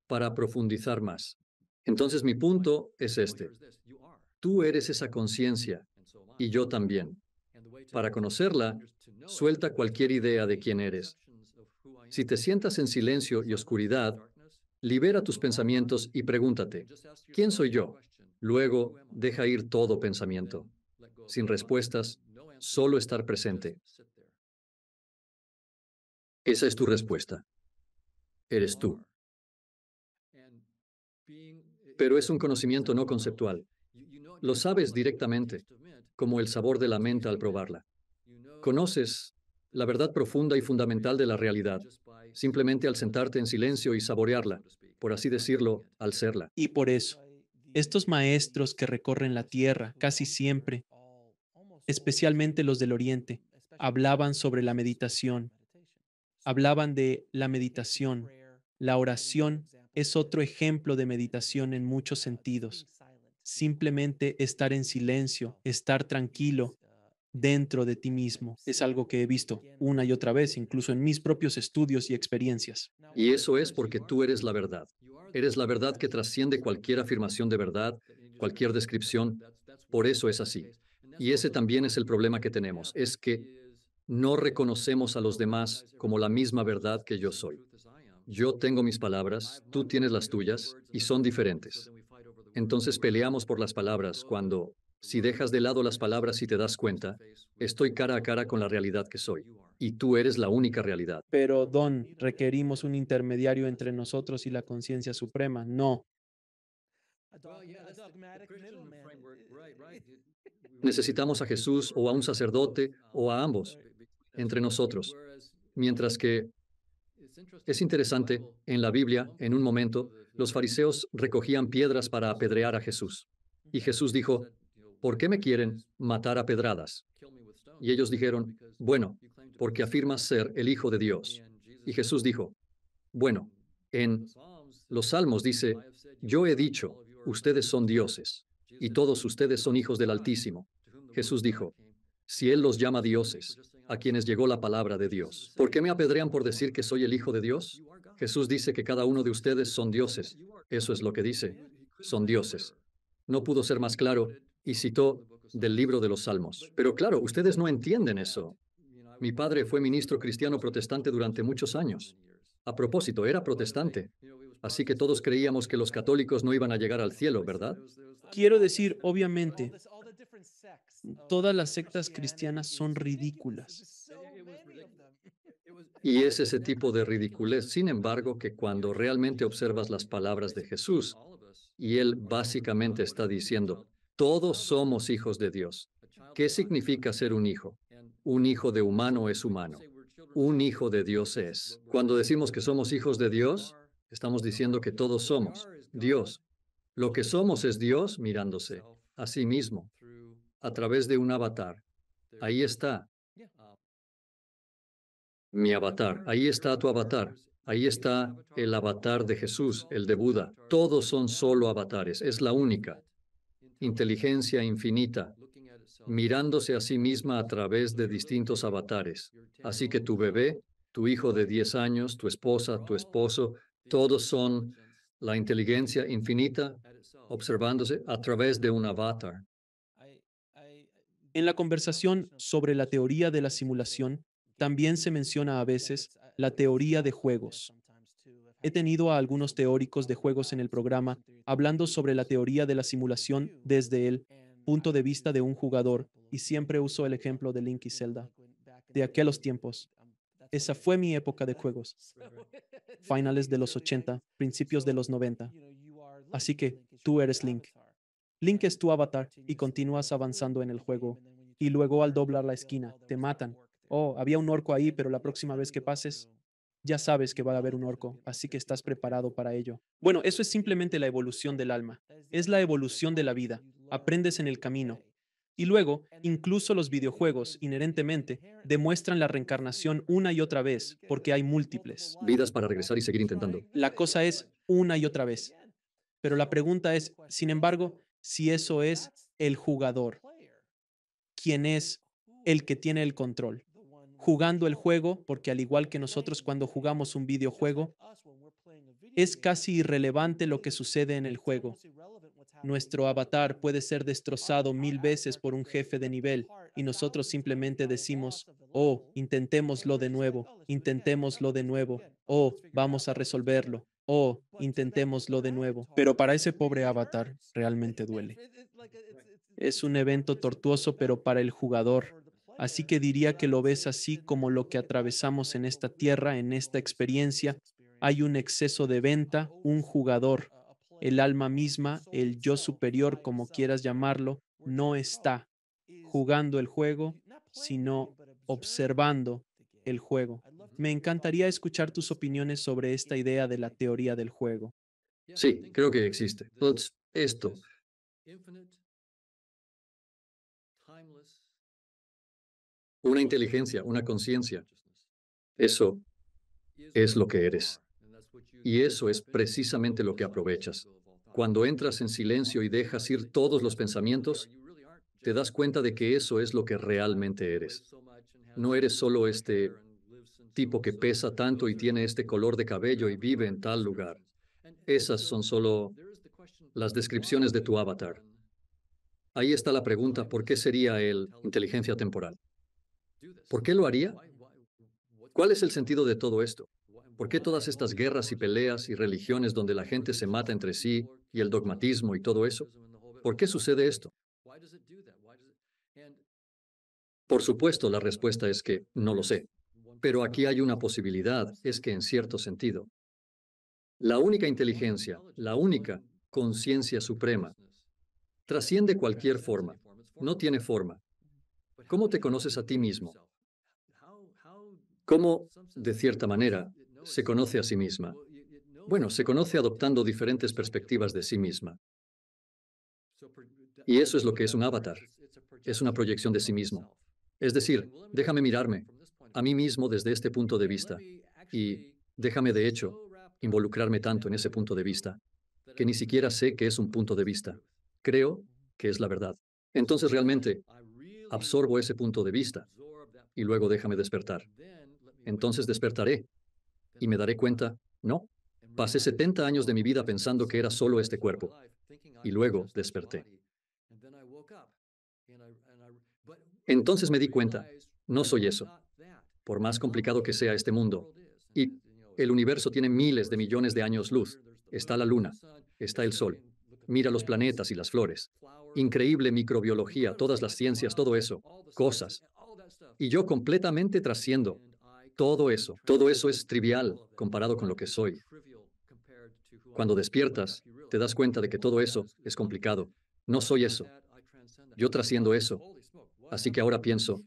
para profundizar más. Entonces mi punto es este. Tú eres esa conciencia, y yo también. Para conocerla, suelta cualquier idea de quién eres. Si te sientas en silencio y oscuridad, libera tus pensamientos y pregúntate, ¿quién soy yo? Luego, deja ir todo pensamiento. Sin respuestas, solo estar presente. Esa es tu respuesta. Eres tú. Pero es un conocimiento no conceptual. Lo sabes directamente, como el sabor de la menta al probarla. Conoces la verdad profunda y fundamental de la realidad, simplemente al sentarte en silencio y saborearla, por así decirlo, al serla. Y por eso, estos maestros que recorren la tierra casi siempre, especialmente los del Oriente, hablaban sobre la meditación, hablaban de la meditación. La oración es otro ejemplo de meditación en muchos sentidos. simplemente estar en silencio, estar tranquilo dentro de ti mismo. Es algo que he visto una y otra vez, incluso en mis propios estudios y experiencias. Y eso es porque tú eres la verdad. Eres la verdad que trasciende cualquier afirmación de verdad, cualquier descripción. Por eso es así. Y ese también es el problema que tenemos, es que no reconocemos a los demás como la misma verdad que yo soy. Yo tengo mis palabras, tú tienes las tuyas, y son diferentes. Entonces peleamos por las palabras cuando, si dejas de lado las palabras y te das cuenta, estoy cara a cara con la realidad que soy. Y tú eres la única realidad. Pero, Don, requerimos un intermediario entre nosotros y la conciencia suprema. No. Necesitamos a Jesús o a un sacerdote o a ambos entre nosotros. Mientras que es interesante, en la Biblia, en un momento, los fariseos recogían piedras para apedrear a Jesús. Y Jesús dijo, ¿por qué me quieren matar a pedradas? Y ellos dijeron, bueno, porque afirmas ser el Hijo de Dios. Y Jesús dijo, bueno, en los Salmos dice, yo he dicho, ustedes son dioses, y todos ustedes son hijos del Altísimo. Jesús dijo, si Él los llama dioses, a quienes llegó la palabra de Dios, ¿por qué me apedrean por decir que soy el Hijo de Dios? Jesús dice que cada uno de ustedes son dioses. Eso es lo que dice, son dioses. No pudo ser más claro, y citó del libro de los Salmos. Pero claro, ustedes no entienden eso. Mi padre fue ministro cristiano protestante durante muchos años. A propósito, era protestante. Así que todos creíamos que los católicos no iban a llegar al cielo, ¿verdad? Quiero decir, obviamente, todas las sectas cristianas son ridículas. Y es ese tipo de ridiculez, sin embargo, que cuando realmente observas las palabras de Jesús, y él básicamente está diciendo, todos somos hijos de Dios. ¿Qué significa ser un hijo? Un hijo de humano es humano. Un hijo de Dios es. Cuando decimos que somos hijos de Dios, estamos diciendo que todos somos Dios. Lo que somos es Dios mirándose a sí mismo a través de un avatar. Ahí está mi avatar. Ahí está tu avatar. Ahí está el avatar de Jesús, el de Buda. Todos son solo avatares. Es la única inteligencia infinita, mirándose a sí misma a través de distintos avatares. Así que tu bebé, tu hijo de 10 años, tu esposa, tu esposo, todos son la inteligencia infinita observándose a través de un avatar. En la conversación sobre la teoría de la simulación, también se menciona a veces la teoría de juegos. He tenido a algunos teóricos de juegos en el programa hablando sobre la teoría de la simulación desde el punto de vista de un jugador y siempre uso el ejemplo de Link y Zelda. De aquellos tiempos. Esa fue mi época de juegos. Finales de los 80, principios de los 90. Así que tú eres Link. Link es tu avatar y continúas avanzando en el juego. Y luego al doblar la esquina, te matan. Oh, había un orco ahí, pero la próxima vez que pases, ya sabes que va a haber un orco, así que estás preparado para ello. Bueno, eso es simplemente la evolución del alma. Es la evolución de la vida. Aprendes en el camino. Y luego, incluso los videojuegos, inherentemente, demuestran la reencarnación una y otra vez, porque hay múltiples. Vidas para regresar y seguir intentando. La cosa es una y otra vez. Pero la pregunta es, sin embargo, si eso es el jugador, quien es el que tiene el control, jugando el juego, porque al igual que nosotros cuando jugamos un videojuego, es casi irrelevante lo que sucede en el juego. Nuestro avatar puede ser destrozado 1000 veces por un jefe de nivel y nosotros simplemente decimos, oh, intentémoslo de nuevo, oh, vamos a resolverlo, oh, intentémoslo de nuevo. Pero para ese pobre avatar realmente duele. Es un evento tortuoso, pero para el jugador. Así que diría que lo ves así como lo que atravesamos en esta tierra, en esta experiencia. Hay un exceso de venta, un jugador. El alma misma, el yo superior, como quieras llamarlo, no está jugando el juego, sino observando el juego. Me encantaría escuchar tus opiniones sobre esta idea de la teoría del juego. Sí, creo que existe. Esto, una inteligencia, una conciencia, eso es lo que eres. Y eso es precisamente lo que aprovechas. Cuando entras en silencio y dejas ir todos los pensamientos, te das cuenta de que eso es lo que realmente eres. No eres solo este tipo que pesa tanto y tiene este color de cabello y vive en tal lugar. Esas son solo las descripciones de tu avatar. Ahí está la pregunta, ¿por qué sería él inteligencia temporal? ¿Por qué lo haría? ¿Cuál es el sentido de todo esto? ¿Por qué todas estas guerras y peleas y religiones donde la gente se mata entre sí y el dogmatismo y todo eso? ¿Por qué sucede esto? Por supuesto, la respuesta es que no lo sé. Pero aquí hay una posibilidad, es que en cierto sentido, la única inteligencia, la única conciencia suprema, trasciende cualquier forma. No tiene forma. ¿Cómo te conoces a ti mismo? ¿Cómo, de cierta manera, se conoce a sí misma? Bueno, se conoce adoptando diferentes perspectivas de sí misma. Y eso es lo que es un avatar. Es una proyección de sí mismo. Es decir, déjame mirarme a mí mismo desde este punto de vista y déjame, de hecho, involucrarme tanto en ese punto de vista que ni siquiera sé que es un punto de vista. Creo que es la verdad. Entonces realmente absorbo ese punto de vista y luego déjame despertar. Entonces despertaré y me daré cuenta, no, pasé 70 años de mi vida pensando que era solo este cuerpo y luego desperté. Entonces me di cuenta, no soy eso, por más complicado que sea este mundo. Y el universo tiene miles de millones de años luz. Está la luna, está el sol. Mira los planetas y las flores. Increíble microbiología, todas las ciencias, todo eso. Cosas. Y yo completamente trasciendo todo eso. Todo eso es trivial comparado con lo que soy. Cuando despiertas, te das cuenta de que todo eso es complicado. No soy eso. Yo trasciendo eso. Así que ahora pienso,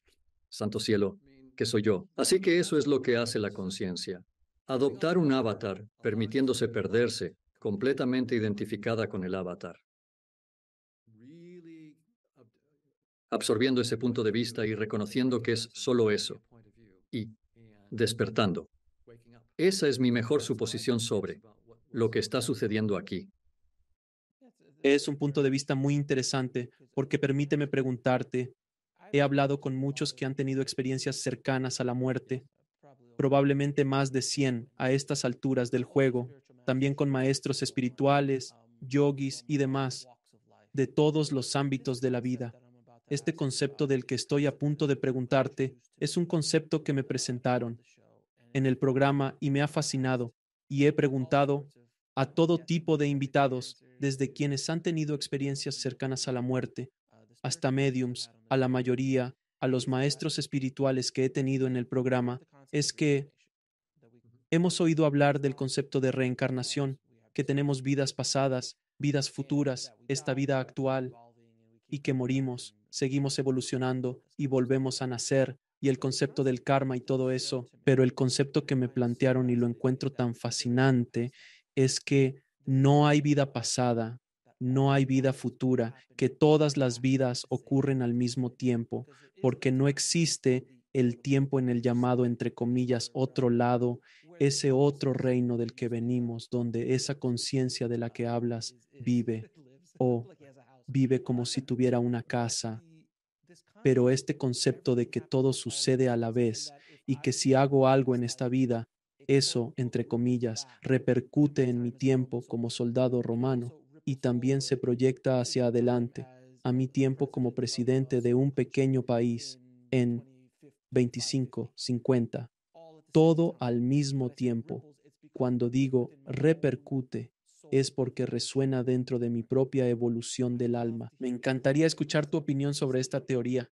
santo cielo, ¿qué soy yo? Así que eso es lo que hace la conciencia. Adoptar un avatar, permitiéndose perderse, completamente identificada con el avatar. Absorbiendo ese punto de vista y reconociendo que es solo eso. Y despertando. Esa es mi mejor suposición sobre lo que está sucediendo aquí. Es un punto de vista muy interesante porque permíteme preguntarte, he hablado con muchos que han tenido experiencias cercanas a la muerte, probablemente más de 100 a estas alturas del juego, también con maestros espirituales, yogis y demás, de todos los ámbitos de la vida. Este concepto del que estoy a punto de preguntarte es un concepto que me presentaron en el programa y me ha fascinado, y he preguntado a todo tipo de invitados, desde quienes han tenido experiencias cercanas a la muerte, hasta mediums, a la mayoría, a los maestros espirituales que he tenido en el programa, es que hemos oído hablar del concepto de reencarnación, que tenemos vidas pasadas, vidas futuras, esta vida actual, y que morimos, seguimos evolucionando y volvemos a nacer, y el concepto del karma y todo eso, pero el concepto que me plantearon y lo encuentro tan fascinante es que no hay vida pasada, no hay vida futura, que todas las vidas ocurren al mismo tiempo, porque no existe el tiempo en el llamado, entre comillas, otro lado, ese otro reino del que venimos, donde esa conciencia de la que hablas vive o vive como si tuviera una casa, pero este concepto de que todo sucede a la vez y que si hago algo en esta vida, eso, entre comillas, repercute en mi tiempo como soldado romano y también se proyecta hacia adelante, a mi tiempo como presidente de un pequeño país en 25, 50, todo al mismo tiempo. Cuando digo repercute, es porque resuena dentro de mi propia evolución del alma. Me encantaría escuchar tu opinión sobre esta teoría.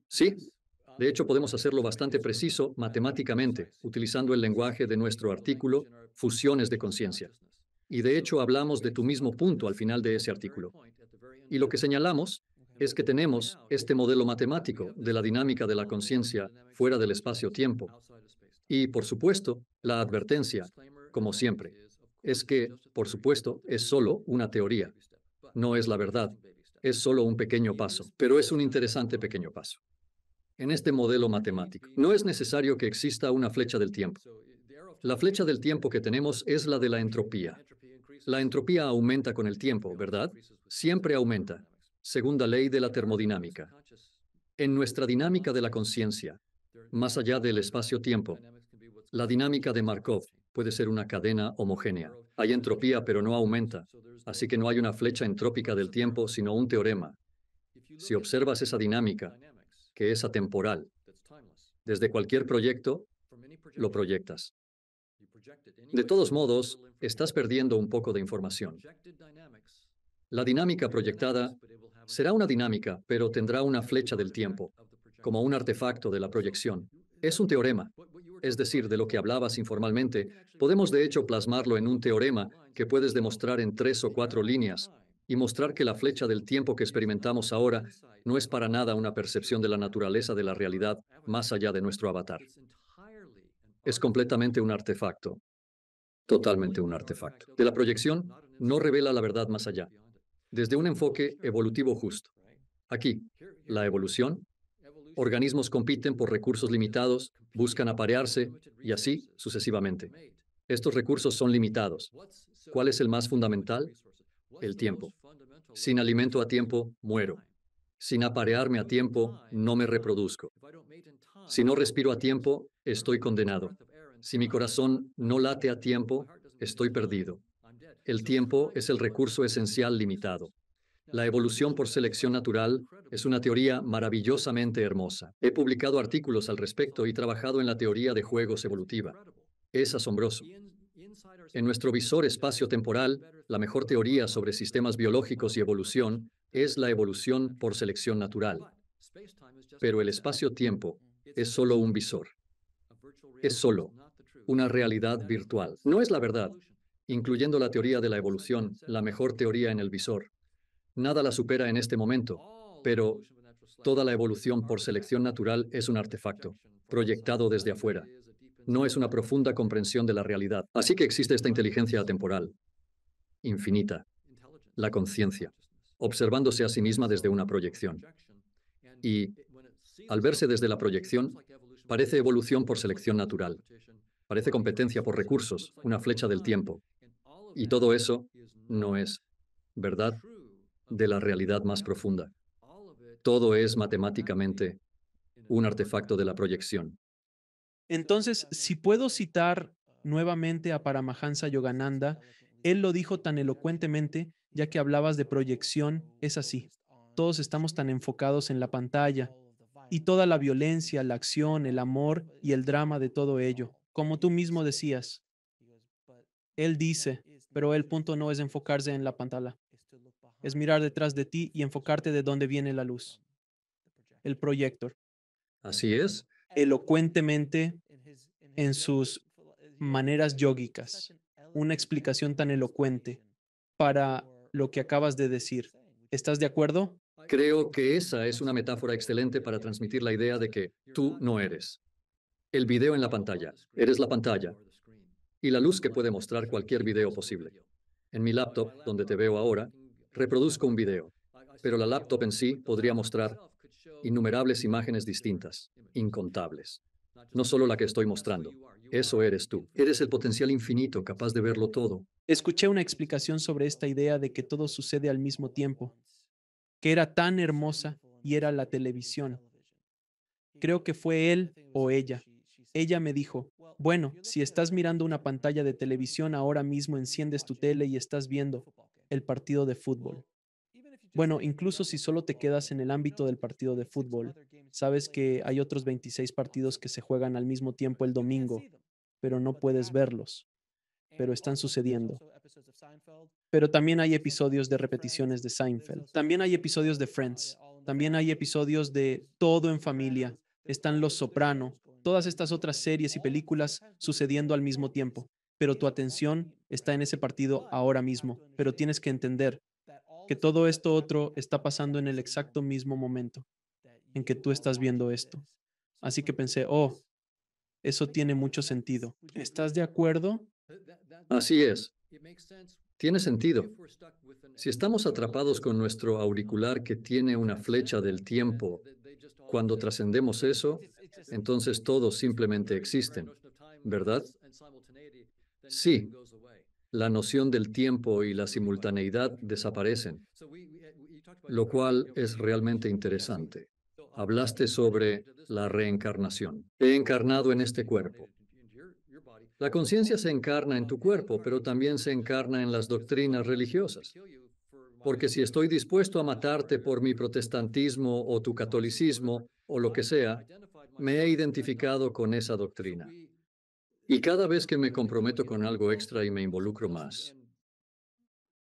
Sí, de hecho podemos hacerlo bastante preciso matemáticamente, utilizando el lenguaje de nuestro artículo, Fusiones de conciencia. Y de hecho hablamos de tu mismo punto al final de ese artículo. Y lo que señalamos es que tenemos este modelo matemático de la dinámica de la conciencia fuera del espacio-tiempo. Y, por supuesto, la advertencia, como siempre, es que, por supuesto, es solo una teoría. No es la verdad. Es solo un pequeño paso, pero es un interesante pequeño paso. En este modelo matemático, no es necesario que exista una flecha del tiempo. La flecha del tiempo que tenemos es la de la entropía. La entropía aumenta con el tiempo, ¿verdad? Siempre aumenta. Segunda ley de la termodinámica. En nuestra dinámica de la conciencia, más allá del espacio-tiempo, la dinámica de Markov puede ser una cadena homogénea. Hay entropía, pero no aumenta. Así que no hay una flecha entrópica del tiempo, sino un teorema. Si observas esa dinámica, que es atemporal, desde cualquier proyecto, lo proyectas. De todos modos, estás perdiendo un poco de información. La dinámica proyectada será una dinámica, pero tendrá una flecha del tiempo, como un artefacto de la proyección. Es un teorema. Es decir, de lo que hablabas informalmente, podemos de hecho plasmarlo en un teorema que puedes demostrar en 3 o 4 líneas y mostrar que la flecha del tiempo que experimentamos ahora no es para nada una percepción de la naturaleza de la realidad más allá de nuestro avatar. Es completamente un artefacto, totalmente un artefacto. De la proyección no revela la verdad más allá, desde un enfoque evolutivo justo. Aquí, la evolución, organismos compiten por recursos limitados, buscan aparearse y así sucesivamente. Estos recursos son limitados. ¿Cuál es el más fundamental? El tiempo. Sin alimento a tiempo, muero. Sin aparearme a tiempo, no me reproduzco. Si no respiro a tiempo, estoy condenado. Si mi corazón no late a tiempo, estoy perdido. El tiempo es el recurso esencial limitado. La evolución por selección natural es una teoría maravillosamente hermosa. He publicado artículos al respecto y trabajado en la teoría de juegos evolutiva. Es asombroso. En nuestro visor espacio-temporal, la mejor teoría sobre sistemas biológicos y evolución es la evolución por selección natural. Pero el espacio-tiempo es solo un visor. Es solo una realidad virtual. No es la verdad, incluyendo la teoría de la evolución, la mejor teoría en el visor. Nada la supera en este momento, pero toda la evolución por selección natural es un artefacto, proyectado desde afuera. No es una profunda comprensión de la realidad. Así que existe esta inteligencia atemporal, infinita, la conciencia, observándose a sí misma desde una proyección. Y, al verse desde la proyección, parece evolución por selección natural. Parece competencia por recursos, una flecha del tiempo. Y todo eso no es verdad de la realidad más profunda. Todo es matemáticamente un artefacto de la proyección. Entonces, si puedo citar nuevamente a Paramahansa Yogananda, él lo dijo tan elocuentemente, ya que hablabas de proyección, es así. Todos estamos tan enfocados en la pantalla y toda la violencia, la acción, el amor y el drama de todo ello. Como tú mismo decías, él dice, pero el punto no es enfocarse en la pantalla, es mirar detrás de ti y enfocarte de dónde viene la luz. El proyector. Así es. Elocuentemente en sus maneras yógicas, una explicación tan elocuente para lo que acabas de decir. ¿Estás de acuerdo? Creo que esa es una metáfora excelente para transmitir la idea de que tú no eres el video en la pantalla, eres la pantalla y la luz que puede mostrar cualquier video posible. En mi laptop, donde te veo ahora, reproduzco un video, pero la laptop en sí podría mostrar innumerables imágenes distintas, incontables. No solo la que estoy mostrando. Eso eres tú. Eres el potencial infinito capaz de verlo todo. Escuché una explicación sobre esta idea de que todo sucede al mismo tiempo, que era tan hermosa y era la televisión. Creo que fue él o ella. Ella me dijo, bueno, si estás mirando una pantalla de televisión ahora mismo enciendes tu tele y estás viendo el partido de fútbol. Bueno, incluso si solo te quedas en el ámbito del partido de fútbol, sabes que hay otros 26 partidos que se juegan al mismo tiempo el domingo, pero no puedes verlos, pero están sucediendo. Pero también hay episodios de repeticiones de Seinfeld, también hay episodios de Friends, también hay episodios de Todo en Familia, están Los Soprano, todas estas otras series y películas sucediendo al mismo tiempo, pero tu atención está en ese partido ahora mismo, pero tienes que entender que todo esto otro está pasando en el exacto mismo momento en que tú estás viendo esto. Así que pensé, oh, eso tiene mucho sentido. ¿Estás de acuerdo? Así es. Tiene sentido. Si estamos atrapados con nuestro auricular que tiene una flecha del tiempo, cuando trascendemos eso, entonces todos simplemente existen, ¿verdad? Sí, la noción del tiempo y la simultaneidad desaparecen, lo cual es realmente interesante. Hablaste sobre la reencarnación. He encarnado en este cuerpo. La conciencia se encarna en tu cuerpo, pero también se encarna en las doctrinas religiosas. Porque si estoy dispuesto a matarte por mi protestantismo o tu catolicismo o lo que sea, me he identificado con esa doctrina. Y cada vez que me comprometo con algo extra y me involucro más,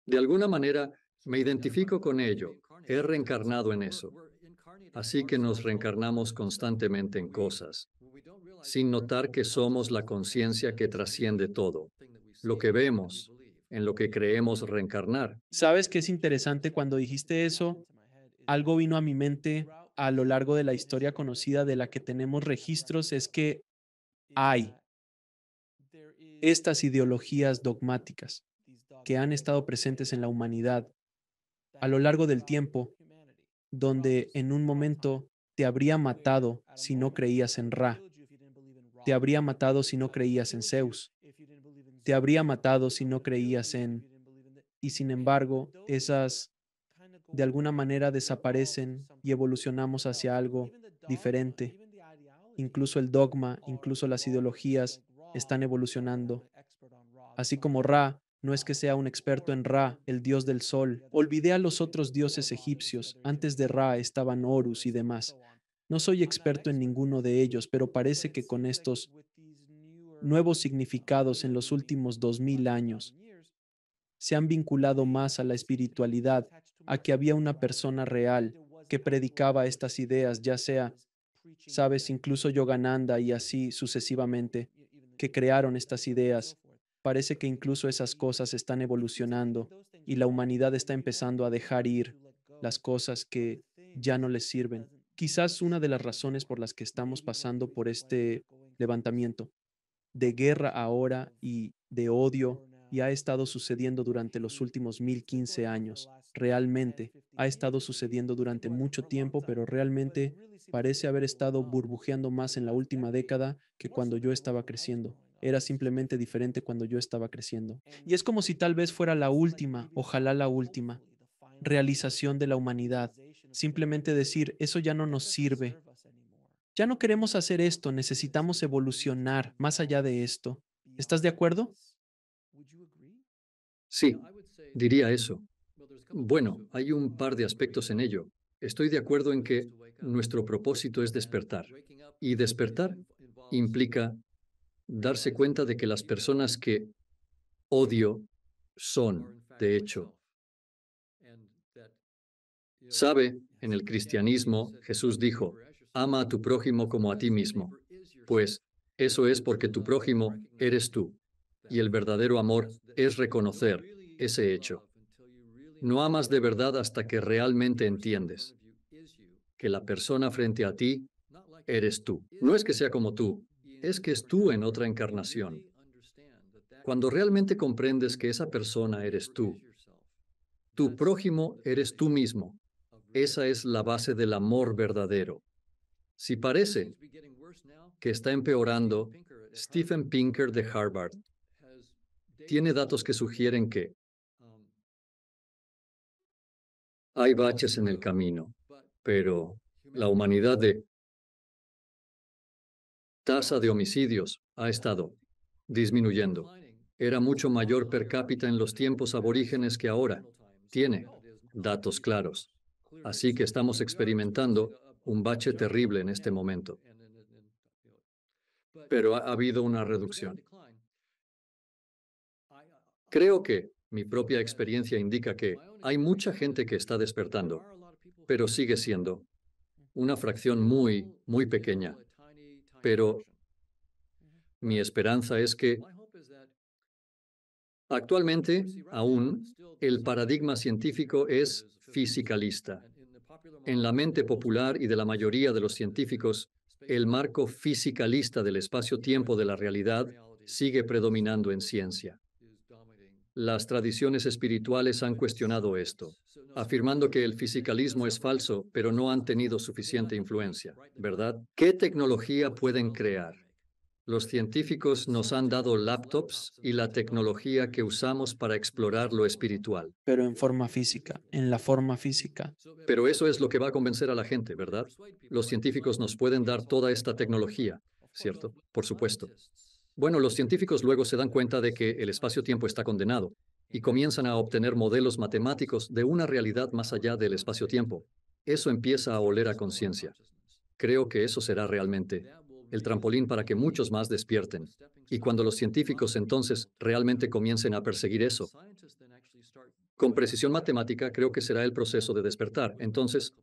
de alguna manera me identifico con ello, he reencarnado en eso. Así que nos reencarnamos constantemente en cosas, sin notar que somos la conciencia que trasciende todo, lo que vemos, en lo que creemos reencarnar. ¿Sabes qué es interesante? Cuando dijiste eso, algo vino a mi mente a lo largo de la historia conocida de la que tenemos registros, es que hay estas ideologías dogmáticas que han estado presentes en la humanidad a lo largo del tiempo, donde en un momento te habría matado si no creías en Ra, te habría matado si no creías en Zeus, te habría matado si no creías en... Y sin embargo, esas de alguna manera desaparecen y evolucionamos hacia algo diferente. Incluso el dogma, incluso las ideologías están evolucionando. Así como Ra, no es que sea un experto en Ra, el dios del sol. Olvidé a los otros dioses egipcios. Antes de Ra estaban Horus y demás. No soy experto en ninguno de ellos, pero parece que con estos nuevos significados en los últimos 2000 años se han vinculado más a la espiritualidad, a que había una persona real que predicaba estas ideas, ya sea, sabes, incluso Yogananda y así sucesivamente, que crearon estas ideas. Parece que incluso esas cosas están evolucionando y la humanidad está empezando a dejar ir las cosas que ya no les sirven. Quizás una de las razones por las que estamos pasando por este levantamiento de guerra ahora y de odio y ha estado sucediendo durante los últimos 1015 años. Realmente ha estado sucediendo durante mucho tiempo, pero realmente parece haber estado burbujeando más en la última década que cuando yo estaba creciendo. Era simplemente diferente cuando yo estaba creciendo. Y es como si tal vez fuera la última, ojalá la última, realización de la humanidad. Simplemente decir, eso ya no nos sirve, ya no queremos hacer esto, necesitamos evolucionar más allá de esto. ¿Estás de acuerdo? Sí, diría eso. Bueno, hay un par de aspectos en ello. Estoy de acuerdo en que nuestro propósito es despertar. Y despertar implica darse cuenta de que las personas que odio son, de hecho, sabe, en el cristianismo Jesús dijo, ama a tu prójimo como a ti mismo. Pues eso es porque tu prójimo eres tú. Y el verdadero amor es reconocer ese hecho. No amas de verdad hasta que realmente entiendes que la persona frente a ti eres tú. No es que sea como tú, es que es tú en otra encarnación. Cuando realmente comprendes que esa persona eres tú, tu prójimo eres tú mismo. Esa es la base del amor verdadero. Si parece que está empeorando, Stephen Pinker de Harvard tiene datos que sugieren que hay baches en el camino, pero la humanidad de tasa de homicidios ha estado disminuyendo. Era mucho mayor per cápita en los tiempos aborígenes que ahora. Tiene datos claros. Así que estamos experimentando un bache terrible en este momento. Pero ha habido una reducción. Creo que mi propia experiencia indica que hay mucha gente que está despertando, pero sigue siendo una fracción muy, muy pequeña. Pero mi esperanza es que actualmente, aún, el paradigma científico es fisicalista. En la mente popular y de la mayoría de los científicos, el marco fisicalista del espacio-tiempo de la realidad sigue predominando en ciencia. Las tradiciones espirituales han cuestionado esto, afirmando que el fisicalismo es falso, pero no han tenido suficiente influencia, ¿verdad? ¿Qué tecnología pueden crear? Los científicos nos han dado laptops y la tecnología que usamos para explorar lo espiritual. pero en forma física, en la forma física. Pero eso es lo que va a convencer a la gente, ¿verdad? Los científicos nos pueden dar toda esta tecnología, ¿cierto? Por supuesto. Bueno, los científicos luego se dan cuenta de que el espacio-tiempo está condenado y comienzan a obtener modelos matemáticos de una realidad más allá del espacio-tiempo. Eso empieza a oler a conciencia. Creo que eso será realmente el trampolín para que muchos más despierten. Y cuando los científicos entonces realmente comiencen a perseguir eso, con precisión matemática, creo que será el proceso de despertar. Entonces,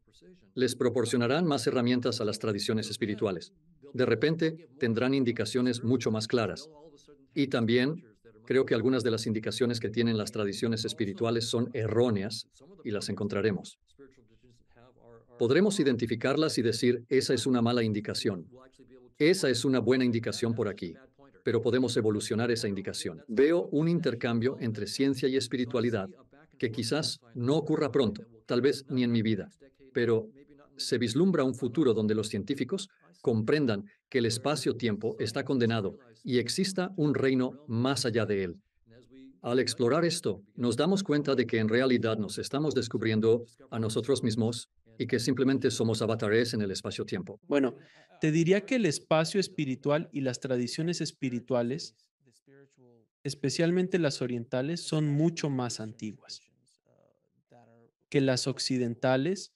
les proporcionarán más herramientas a las tradiciones espirituales. De repente, tendrán indicaciones mucho más claras. Y también, creo que algunas de las indicaciones que tienen las tradiciones espirituales son erróneas y las encontraremos. Podremos identificarlas y decir, esa es una mala indicación. Esa es una buena indicación por aquí, pero podemos evolucionar esa indicación. Veo un intercambio entre ciencia y espiritualidad que quizás no ocurra pronto, tal vez ni en mi vida, pero se vislumbra un futuro donde los científicos comprendan que el espacio-tiempo está condenado y exista un reino más allá de él. Al explorar esto, nos damos cuenta de que en realidad nos estamos descubriendo a nosotros mismos y que simplemente somos avatares en el espacio-tiempo. Bueno, te diría que el espacio espiritual y las tradiciones espirituales, especialmente las orientales, son mucho más antiguas que las occidentales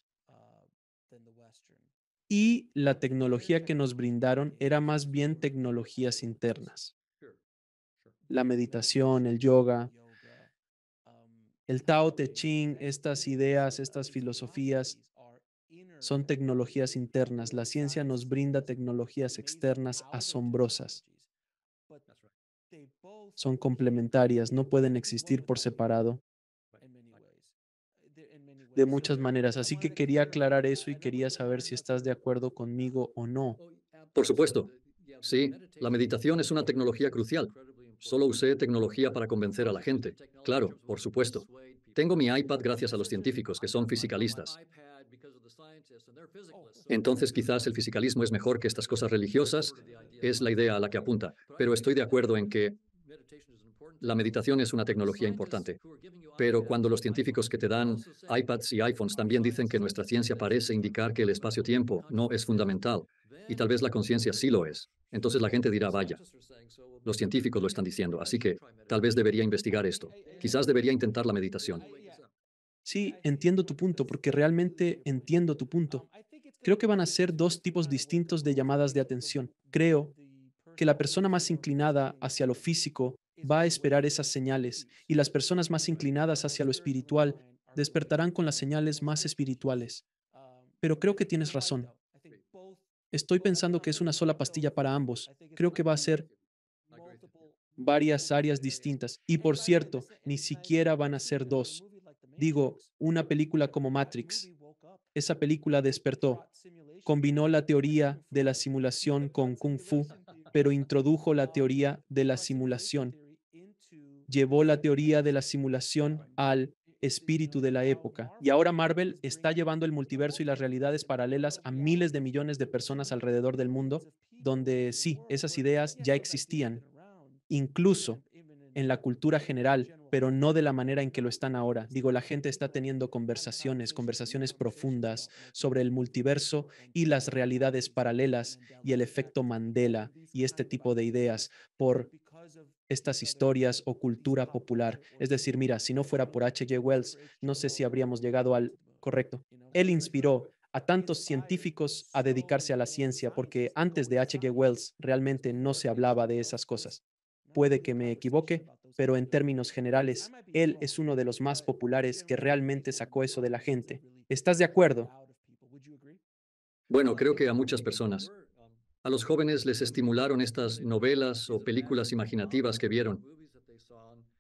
y la tecnología que nos brindaron era más bien tecnologías internas. La meditación, el yoga, el Tao Te Ching, estas ideas, estas filosofías son tecnologías internas. La ciencia nos brinda tecnologías externas asombrosas. Son complementarias, no pueden existir por separado de muchas maneras. Así que quería aclarar eso y quería saber si estás de acuerdo conmigo o no. Por supuesto. Sí, la meditación es una tecnología crucial. Solo usé tecnología para convencer a la gente. Claro, por supuesto. Tengo mi iPad gracias a los científicos, que son fisicalistas. Entonces quizás el fisicalismo es mejor que estas cosas religiosas, es la idea a la que apunta. Pero estoy de acuerdo en que la meditación es una tecnología importante. Pero cuando los científicos que te dan iPads y iPhones también dicen que nuestra ciencia parece indicar que el espacio-tiempo no es fundamental, y tal vez la conciencia sí lo es, entonces la gente dirá, vaya, los científicos lo están diciendo, así que tal vez debería investigar esto. Quizás debería intentar la meditación. Sí, entiendo tu punto, porque realmente entiendo tu punto. Creo que van a ser dos tipos distintos de llamadas de atención. Creo que la persona más inclinada hacia lo físico va a esperar esas señales y las personas más inclinadas hacia lo espiritual despertarán con las señales más espirituales. Pero creo que tienes razón. Estoy pensando que es una sola pastilla para ambos. Creo que va a ser varias áreas distintas. Y por cierto, ni siquiera van a ser dos. Digo, una película como Matrix. Esa película despertó, combinó la teoría de la simulación con Kung Fu, pero introdujo la teoría de la simulación. Llevó la teoría de la simulación al espíritu de la época. Y ahora Marvel está llevando el multiverso y las realidades paralelas a miles de millones de personas alrededor del mundo, donde sí, esas ideas ya existían, incluso en la cultura general, pero no de la manera en que lo están ahora. Digo, la gente está teniendo conversaciones profundas sobre el multiverso y las realidades paralelas y el efecto Mandela y este tipo de ideas por estas historias o cultura popular. Es decir, mira, si no fuera por H. G. Wells, no sé si habríamos llegado al correcto. Él inspiró a tantos científicos a dedicarse a la ciencia, porque antes de H. G. Wells realmente no se hablaba de esas cosas. Puede que me equivoque, pero en términos generales, él es uno de los más populares que realmente sacó eso de la gente. ¿Estás de acuerdo? Bueno, creo que a muchas personas. A los jóvenes les estimularon estas novelas o películas imaginativas que vieron.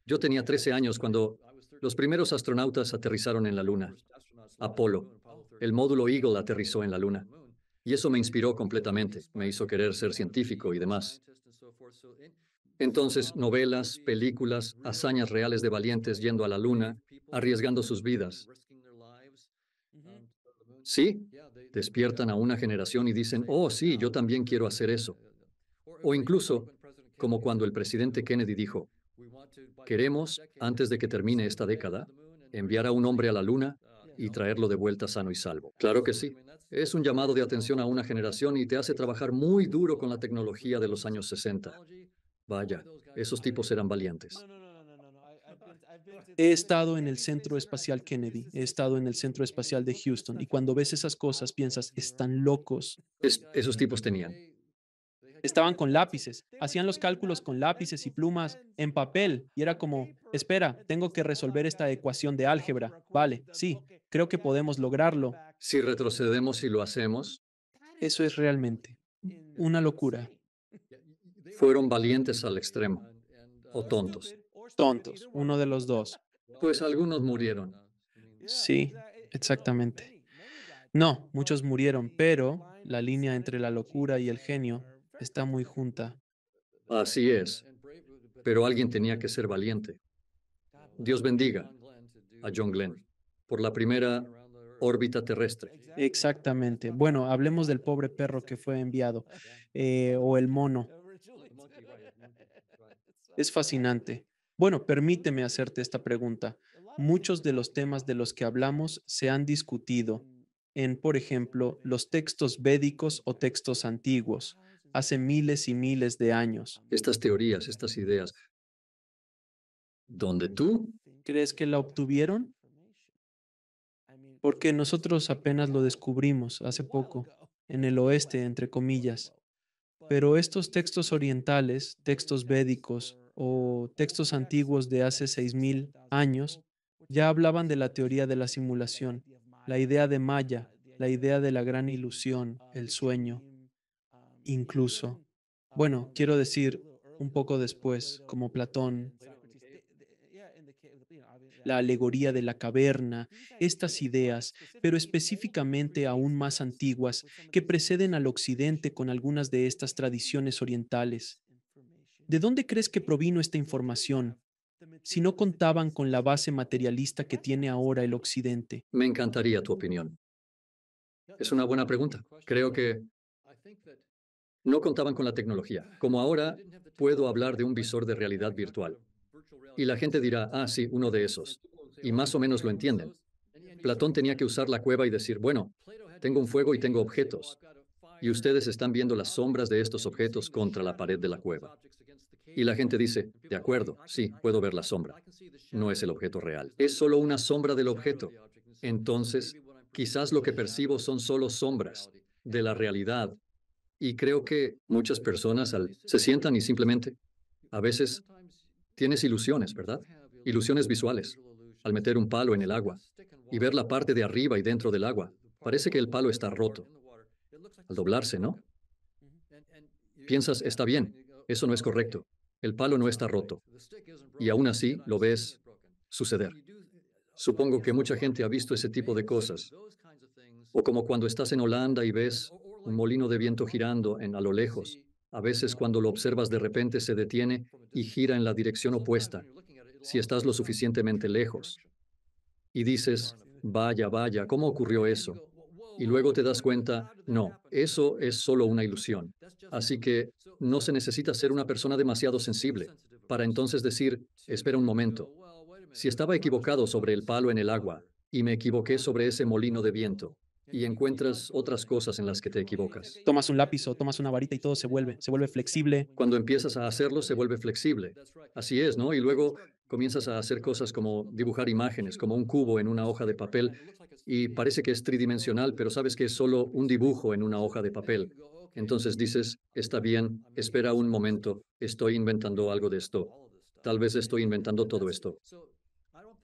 Yo tenía 13 años cuando los primeros astronautas aterrizaron en la Luna. Apolo. El módulo Eagle aterrizó en la Luna. Y eso me inspiró completamente. Me hizo querer ser científico y demás. Entonces, novelas, películas, hazañas reales de valientes yendo a la Luna, arriesgando sus vidas. Sí, despiertan a una generación y dicen, oh, sí, yo también quiero hacer eso. O incluso, como cuando el presidente Kennedy dijo, queremos, antes de que termine esta década, enviar a un hombre a la luna y traerlo de vuelta sano y salvo. Claro que sí. Es un llamado de atención a una generación y te hace trabajar muy duro con la tecnología de los años 60. Vaya, esos tipos eran valientes. He estado en el Centro Espacial Kennedy, he estado en el Centro Espacial de Houston, y cuando ves esas cosas piensas, están locos. Esos tipos tenían. Estaban con lápices, hacían los cálculos con lápices y plumas en papel, y era como, espera, tengo que resolver esta ecuación de álgebra. Vale, sí, creo que podemos lograrlo. Si retrocedemos y lo hacemos, Eso es realmente una locura. fueron valientes al extremo o tontos. Tontos, uno de los dos. Pues algunos murieron. Sí, exactamente. No, muchos murieron, pero la línea entre la locura y el genio está muy junta. Así es. Pero alguien tenía que ser valiente. Dios bendiga a John Glenn por la primera órbita terrestre. Exactamente. Bueno, hablemos del pobre perro que fue enviado, o el mono. Es fascinante. Bueno, permíteme hacerte esta pregunta. Muchos de los temas de los que hablamos se han discutido en, por ejemplo, los textos védicos o textos antiguos, hace miles y miles de años. Estas teorías, estas ideas, donde tú, ¿Crees que la obtuvieron? Porque nosotros apenas lo descubrimos hace poco, en el oeste, entre comillas. Pero estos textos orientales, textos védicos o textos antiguos de hace 6000 años, ya hablaban de la teoría de la simulación, la idea de Maya, la idea de la gran ilusión, el sueño, incluso. Bueno, quiero decir, un poco después, como Platón, la alegoría de la caverna, estas ideas, pero específicamente aún más antiguas, que preceden al occidente con algunas de estas tradiciones orientales. ¿De dónde crees que provino esta información si no contaban con la base materialista que tiene ahora el occidente? me encantaría tu opinión. Es una buena pregunta. Creo que no contaban con la tecnología. Como ahora, puedo hablar de un visor de realidad virtual. Y la gente dirá, ah, sí, uno de esos. Y más o menos lo entienden. Platón tenía que usar la cueva y decir, bueno, tengo un fuego y tengo objetos. Y ustedes están viendo las sombras de estos objetos contra la pared de la cueva. Y la gente dice, de acuerdo, sí, puedo ver la sombra. No es el objeto real. Es solo una sombra del objeto. Entonces, quizás lo que percibo son solo sombras de la realidad. Y creo que muchas personas se sientan y simplemente, a veces tienes ilusiones, ¿verdad? Ilusiones visuales. Al meter un palo en el agua y ver la parte de arriba y dentro del agua, parece que el palo está roto. Al doblarse, ¿no? Piensas, está bien, eso no es correcto. El palo no está roto. Y aún así lo ves suceder. Supongo que mucha gente ha visto ese tipo de cosas. O como cuando estás en Holanda y ves un molino de viento girando a lo lejos. A veces cuando lo observas de repente se detiene y gira en la dirección opuesta, si estás lo suficientemente lejos. Y dices, vaya, vaya, ¿cómo ocurrió eso? Y luego te das cuenta, no, eso es solo una ilusión. Así que no se necesita ser una persona demasiado sensible para entonces decir, espera un momento, si estaba equivocado sobre el palo en el agua y me equivoqué sobre ese molino de viento, y encuentras otras cosas en las que te equivocas. Tomas un lápiz o tomas una varita y todo se vuelve flexible. Cuando empiezas a hacerlo, se vuelve flexible. Así es, ¿no? Y luego comienzas a hacer cosas como dibujar imágenes, como un cubo en una hoja de papel, y parece que es tridimensional, pero sabes que es solo un dibujo en una hoja de papel. Entonces dices, está bien, espera un momento, estoy inventando algo de esto. Tal vez estoy inventando todo esto.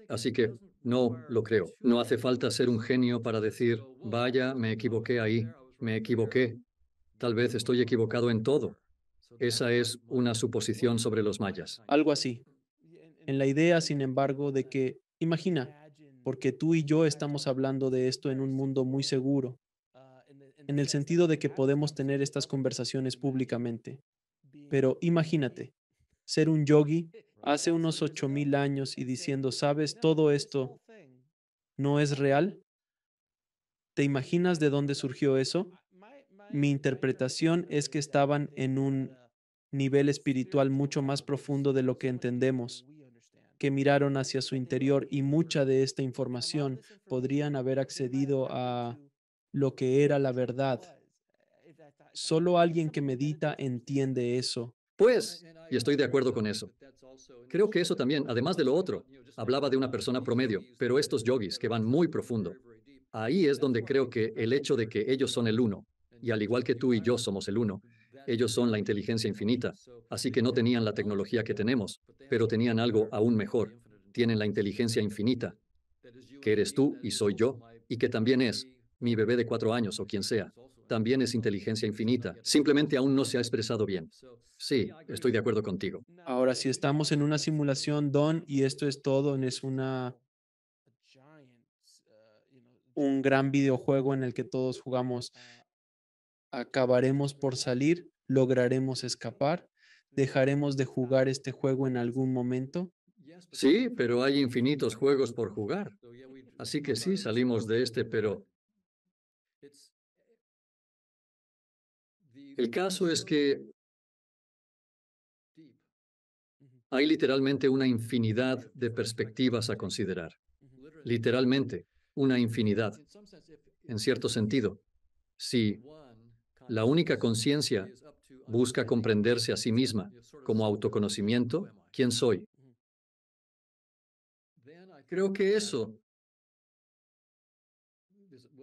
Así que no lo creo. No hace falta ser un genio para decir, vaya, me equivoqué ahí, me equivoqué. Tal vez estoy equivocado en todo. Esa es una suposición sobre los mayas. Algo así. En la idea, sin embargo, de que, imagina, porque tú y yo estamos hablando de esto en un mundo muy seguro, en el sentido de que podemos tener estas conversaciones públicamente. Pero imagínate, ser un yogi hace unos 8000 años y diciendo, ¿sabes? Todo esto no es real. ¿Te imaginas de dónde surgió eso? Mi interpretación es que estaban en un nivel espiritual mucho más profundo de lo que entendemos, que miraron hacia su interior y mucha de esta información podrían haber accedido a lo que era la verdad. Solo alguien que medita entiende eso. Pues, y estoy de acuerdo con eso. Creo que eso también, además de lo otro, hablaba de una persona promedio, pero estos yogis que van muy profundo, ahí es donde creo que el hecho de que ellos son el uno, y al igual que tú y yo somos el uno, ellos son la inteligencia infinita, así que no tenían la tecnología que tenemos, pero tenían algo aún mejor. Tienen la inteligencia infinita, que eres tú y soy yo, y que también es mi bebé de 4 años o quien sea. También es inteligencia infinita, simplemente aún no se ha expresado bien. Sí, estoy de acuerdo contigo. Ahora, si estamos en una simulación, Don, y esto es todo, es un gran videojuego en el que todos jugamos, acabaremos por salir, lograremos escapar, dejaremos de jugar este juego en algún momento. Sí, pero hay infinitos juegos por jugar. Así que sí, salimos de este, pero el caso es que hay literalmente una infinidad de perspectivas a considerar. Literalmente, una infinidad. En cierto sentido, si la única conciencia busca comprenderse a sí misma como autoconocimiento, ¿quién soy? Creo que eso,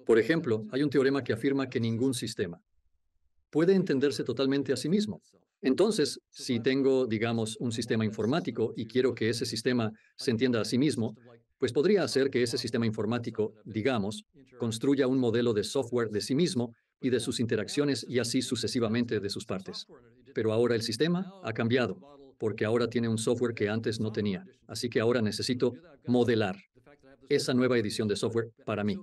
por ejemplo, hay un teorema que afirma que ningún sistema puede entenderse totalmente a sí mismo. Entonces, si tengo, digamos, un sistema informático y quiero que ese sistema se entienda a sí mismo, pues podría hacer que ese sistema informático, digamos, construya un modelo de software de sí mismo y de sus interacciones y así sucesivamente de sus partes. Pero ahora el sistema ha cambiado, porque ahora tiene un software que antes no tenía. Así que ahora necesito modelar esa nueva edición de software para mí.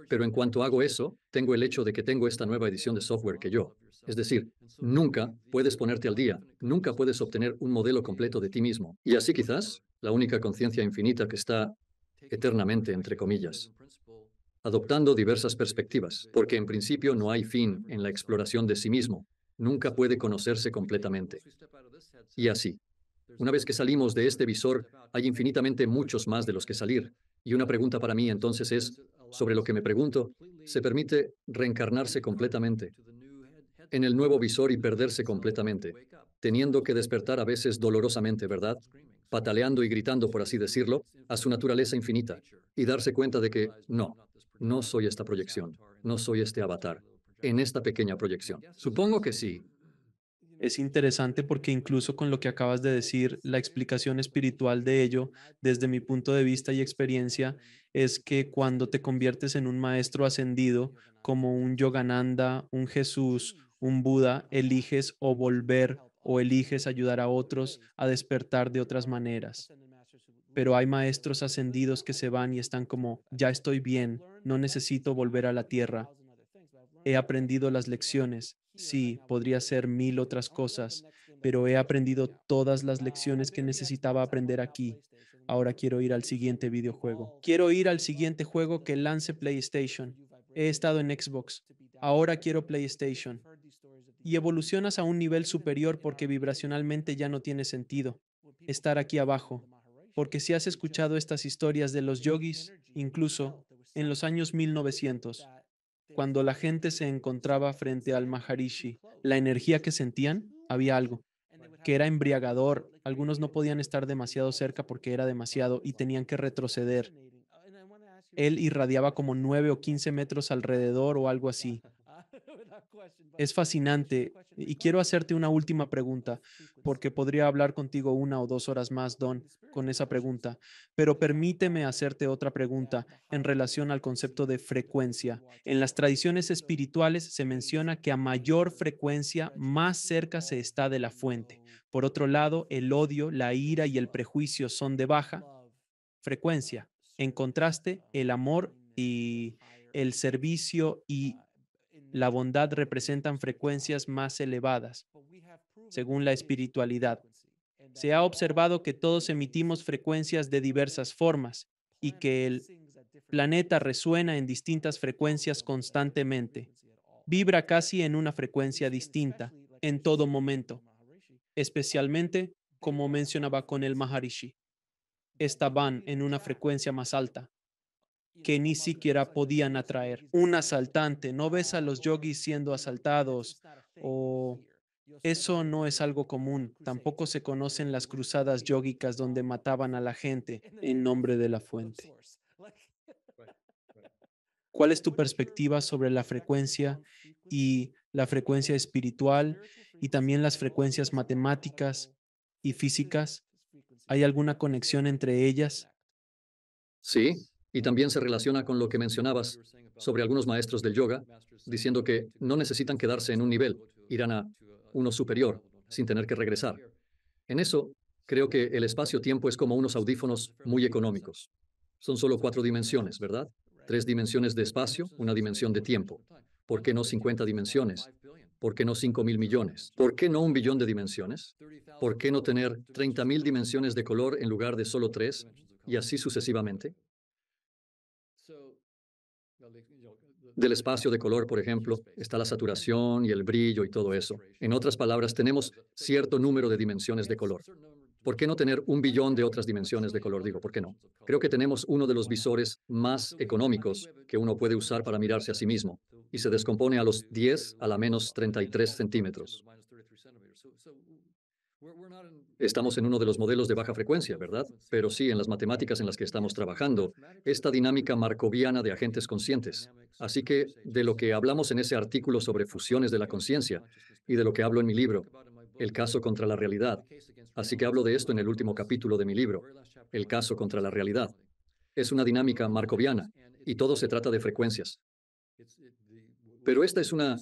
Pero en cuanto hago eso, tengo el hecho de que tengo esta nueva edición de software que yo. Es decir, nunca puedes ponerte al día, nunca puedes obtener un modelo completo de ti mismo. Y así quizás, la única conciencia infinita que está eternamente, entre comillas, adoptando diversas perspectivas, porque en principio no hay fin en la exploración de sí mismo, nunca puede conocerse completamente. Y así, una vez que salimos de este visor, hay infinitamente muchos más de los que salir. Y una pregunta para mí entonces es, sobre lo que me pregunto, ¿se permite reencarnarse completamente en el nuevo visor y perderse completamente, teniendo que despertar a veces dolorosamente, ¿verdad? Pataleando y gritando, por así decirlo, a su naturaleza infinita, y darse cuenta de que no soy esta proyección, no soy este avatar, en esta pequeña proyección? Supongo que sí. Es interesante porque incluso con lo que acabas de decir, la explicación espiritual de ello, desde mi punto de vista y experiencia, es que cuando te conviertes en un maestro ascendido, como un Yogananda, un Jesús, un Buda, eliges o volver o eliges ayudar a otros a despertar de otras maneras. Pero hay maestros ascendidos que se van y están como, ya estoy bien, no necesito volver a la tierra, he aprendido las lecciones. Sí, podría ser mil otras cosas, pero he aprendido todas las lecciones que necesitaba aprender aquí. Ahora quiero ir al siguiente videojuego. Quiero ir al siguiente juego que lance PlayStation. He estado en Xbox. Ahora quiero PlayStation. Y evolucionas a un nivel superior porque vibracionalmente ya no tiene sentido estar aquí abajo. Porque si has escuchado estas historias de los yogis, incluso en los años 1900, cuando la gente se encontraba frente al Maharishi, la energía que sentían, había algo que era embriagador. Algunos no podían estar demasiado cerca porque era demasiado y tenían que retroceder. Él irradiaba como 9 o 15 metros alrededor o algo así. Es fascinante y quiero hacerte una última pregunta, porque podría hablar contigo 1 o 2 horas más, Don, con esa pregunta, pero permíteme hacerte otra pregunta en relación al concepto de frecuencia. En las tradiciones espirituales se menciona que a mayor frecuencia, más cerca se está de la fuente. Por otro lado, el odio, la ira y el prejuicio son de baja frecuencia. En contraste, el amor y el servicio y la bondad representan frecuencias más elevadas, según la espiritualidad. Se ha observado que todos emitimos frecuencias de diversas formas y que el planeta resuena en distintas frecuencias constantemente. Vibra casi en una frecuencia distinta en todo momento. especialmente, como mencionaba con el Maharishi, estaban en una frecuencia más alta que ni siquiera podían atraer. Un asaltante, no ves a los yogis siendo asaltados o eso no es algo común. Tampoco se conocen las cruzadas yógicas donde mataban a la gente en nombre de la fuente. ¿Cuál es tu perspectiva sobre la frecuencia y la frecuencia espiritual y también las frecuencias matemáticas y físicas? ¿Hay alguna conexión entre ellas? Sí, y también se relaciona con lo que mencionabas sobre algunos maestros del yoga, diciendo que no necesitan quedarse en un nivel, irán a uno superior sin tener que regresar. En eso, creo que el espacio-tiempo es como unos audífonos muy económicos. Son solo 4 dimensiones, ¿verdad? 3 dimensiones de espacio, una dimensión de tiempo. ¿Por qué no 50 dimensiones? ¿Por qué no 5.000 millones? ¿Por qué no 1 billón de dimensiones? ¿Por qué no tener 30.000 dimensiones de color en lugar de solo 3? Y así sucesivamente. Del espacio de color, por ejemplo, está la saturación y el brillo y todo eso. En otras palabras, tenemos cierto número de dimensiones de color. ¿Por qué no tener 1 billón de otras dimensiones de color? Digo, ¿por qué no? Creo que tenemos uno de los visores más económicos que uno puede usar para mirarse a sí mismo, y se descompone a los 10 a la menos 33 centímetros. Estamos en uno de los modelos de baja frecuencia, ¿verdad? Pero sí, en las matemáticas en las que estamos trabajando, esta dinámica markoviana de agentes conscientes. Así que de lo que hablamos en ese artículo sobre fusiones de la conciencia y de lo que hablo en mi libro, El caso contra la realidad. Así que hablo de esto en el último capítulo de mi libro, El caso contra la realidad. Es una dinámica markoviana y todo se trata de frecuencias. Pero esta es una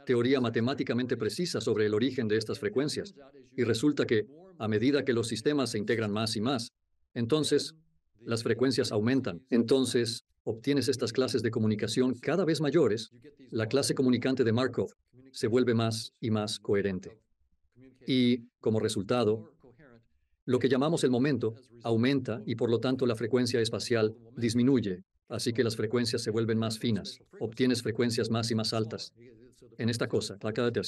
teoría matemáticamente precisa sobre el origen de estas frecuencias. Y resulta que, a medida que los sistemas se integran más y más, entonces las frecuencias aumentan. Entonces, obtienes estas clases de comunicación cada vez mayores. La clase comunicante de Markov se vuelve más y más coherente. Y, como resultado, lo que llamamos el momento aumenta y por lo tanto la frecuencia espacial disminuye. Así que las frecuencias se vuelven más finas. Obtienes frecuencias más y más altas en esta cosa.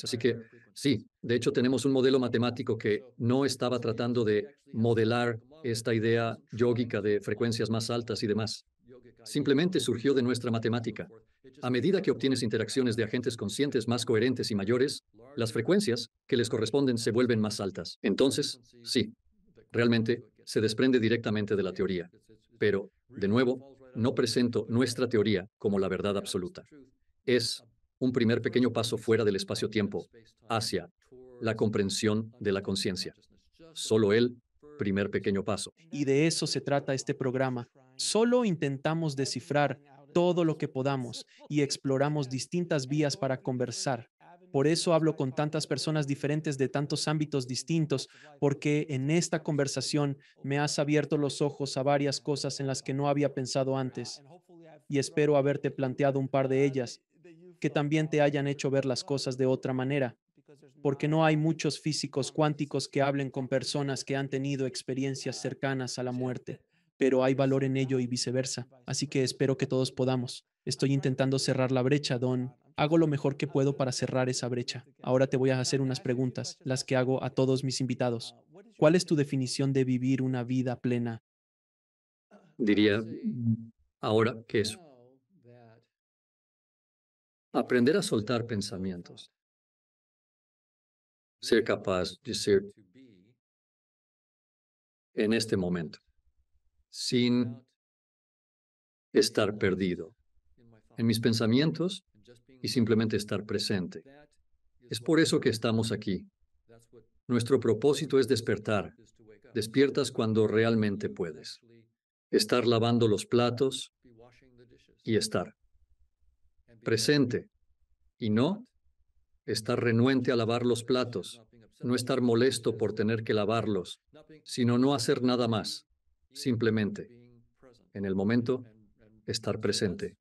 Así que sí, de hecho tenemos un modelo matemático que no estaba tratando de modelar esta idea yógica de frecuencias más altas y demás. Simplemente surgió de nuestra matemática. A medida que obtienes interacciones de agentes conscientes más coherentes y mayores, las frecuencias que les corresponden se vuelven más altas. Entonces, sí, realmente se desprende directamente de la teoría. Pero, de nuevo, no presento nuestra teoría como la verdad absoluta. Es un primer pequeño paso fuera del espacio-tiempo, hacia la comprensión de la conciencia. Solo el primer pequeño paso. Y de eso se trata este programa. Solo intentamos descifrar todo lo que podamos y exploramos distintas vías para conversar. Por eso hablo con tantas personas diferentes de tantos ámbitos distintos, porque en esta conversación me has abierto los ojos a varias cosas en las que no había pensado antes. Y espero haberte planteado un par de ellas, que también te hayan hecho ver las cosas de otra manera, porque no hay muchos físicos cuánticos que hablen con personas que han tenido experiencias cercanas a la muerte, pero hay valor en ello y viceversa. Así que espero que todos podamos. Estoy intentando cerrar la brecha, Don. Hago lo mejor que puedo para cerrar esa brecha. Ahora te voy a hacer unas preguntas, las que hago a todos mis invitados. ¿Cuál es tu definición de vivir una vida plena? Diría ahora que es aprender a soltar pensamientos, ser capaz de ser en este momento, sin estar perdido en mis pensamientos y simplemente estar presente. Es por eso que estamos aquí. Nuestro propósito es despertar. Despiertas cuando realmente puedes. Estar lavando los platos y estar presente. Y no estar renuente a lavar los platos. No estar molesto por tener que lavarlos, sino no hacer nada más. Simplemente, en el momento, estar presente.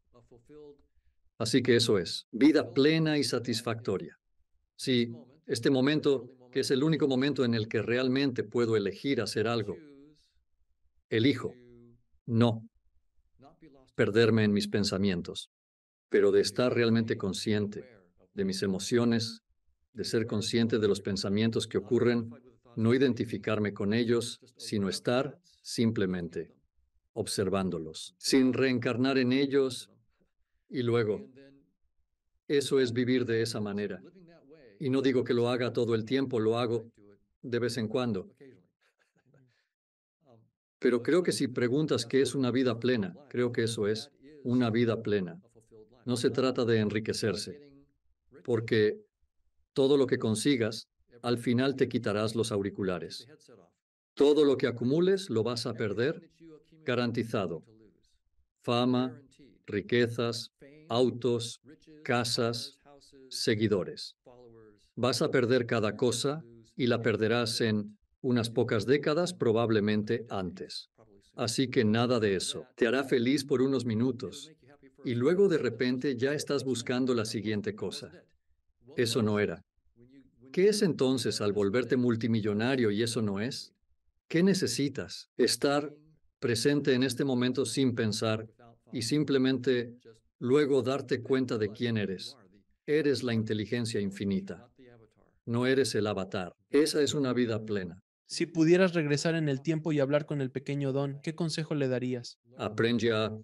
Así que eso es, vida plena y satisfactoria. Si este momento, que es el único momento en el que realmente puedo elegir hacer algo, elijo no perderme en mis pensamientos, pero de estar realmente consciente de mis emociones de ser consciente de los pensamientos que ocurren, no identificarme con ellos, sino estar simplemente observándolos, sin reencarnar en ellos, y luego, eso es vivir de esa manera. Y no digo que lo haga todo el tiempo, lo hago de vez en cuando. Pero creo que si preguntas qué es una vida plena, creo que eso es una vida plena. No se trata de enriquecerse, porque todo lo que consigas, al final te quitarás los auriculares. Todo lo que acumules lo vas a perder, garantizado. Fama, riquezas, autos, casas, seguidores. Vas a perder cada cosa y la perderás en unas pocas décadas, probablemente antes. Así que nada de eso. Te hará feliz por unos minutos y luego de repente ya estás buscando la siguiente cosa. Eso no era. ¿Qué es entonces al volverte multimillonario y eso no es? ¿Qué necesitas? Estar presente en este momento sin pensar y simplemente luego darte cuenta de quién eres. Eres la inteligencia infinita. No eres el avatar. Esa es una vida plena. Si pudieras regresar en el tiempo y hablar con el pequeño Don, ¿qué consejo le darías? Aprende a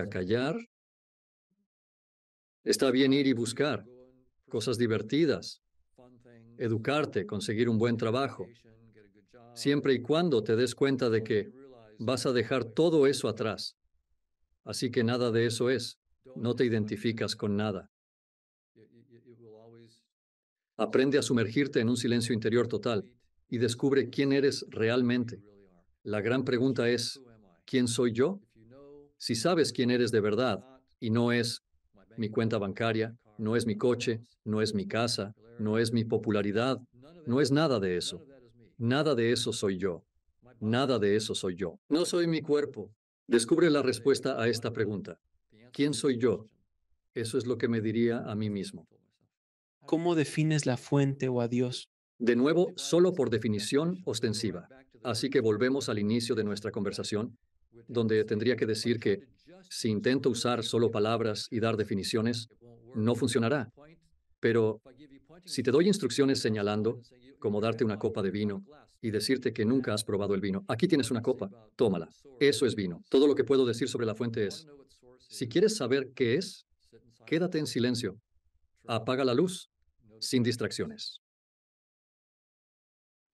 callar. Está bien ir y buscar cosas divertidas, educarte, conseguir un buen trabajo, siempre y cuando te des cuenta de que vas a dejar todo eso atrás. Así que nada de eso es. No te identificas con nada. Aprende a sumergirte en un silencio interior total y descubre quién eres realmente. La gran pregunta es, ¿quién soy yo? Si sabes quién eres de verdad y no es mi cuenta bancaria, no es mi coche, no es mi casa, no es mi popularidad, no es nada de eso. Nada de eso soy yo. Nada de eso soy yo. No soy mi cuerpo. Descubre la respuesta a esta pregunta. ¿Quién soy yo? Eso es lo que me diría a mí mismo. ¿Cómo defines la fuente o a Dios? De nuevo, solo por definición ostensiva. Así que volvemos al inicio de nuestra conversación, donde tendría que decir que si intento usar solo palabras y dar definiciones, no funcionará. Pero si te doy instrucciones señalando, como darte una copa de vino y decirte que nunca has probado el vino, aquí tienes una copa, tómala. Eso es vino. Todo lo que puedo decir sobre la fuente es, si quieres saber qué es, quédate en silencio. Apaga la luz, sin distracciones.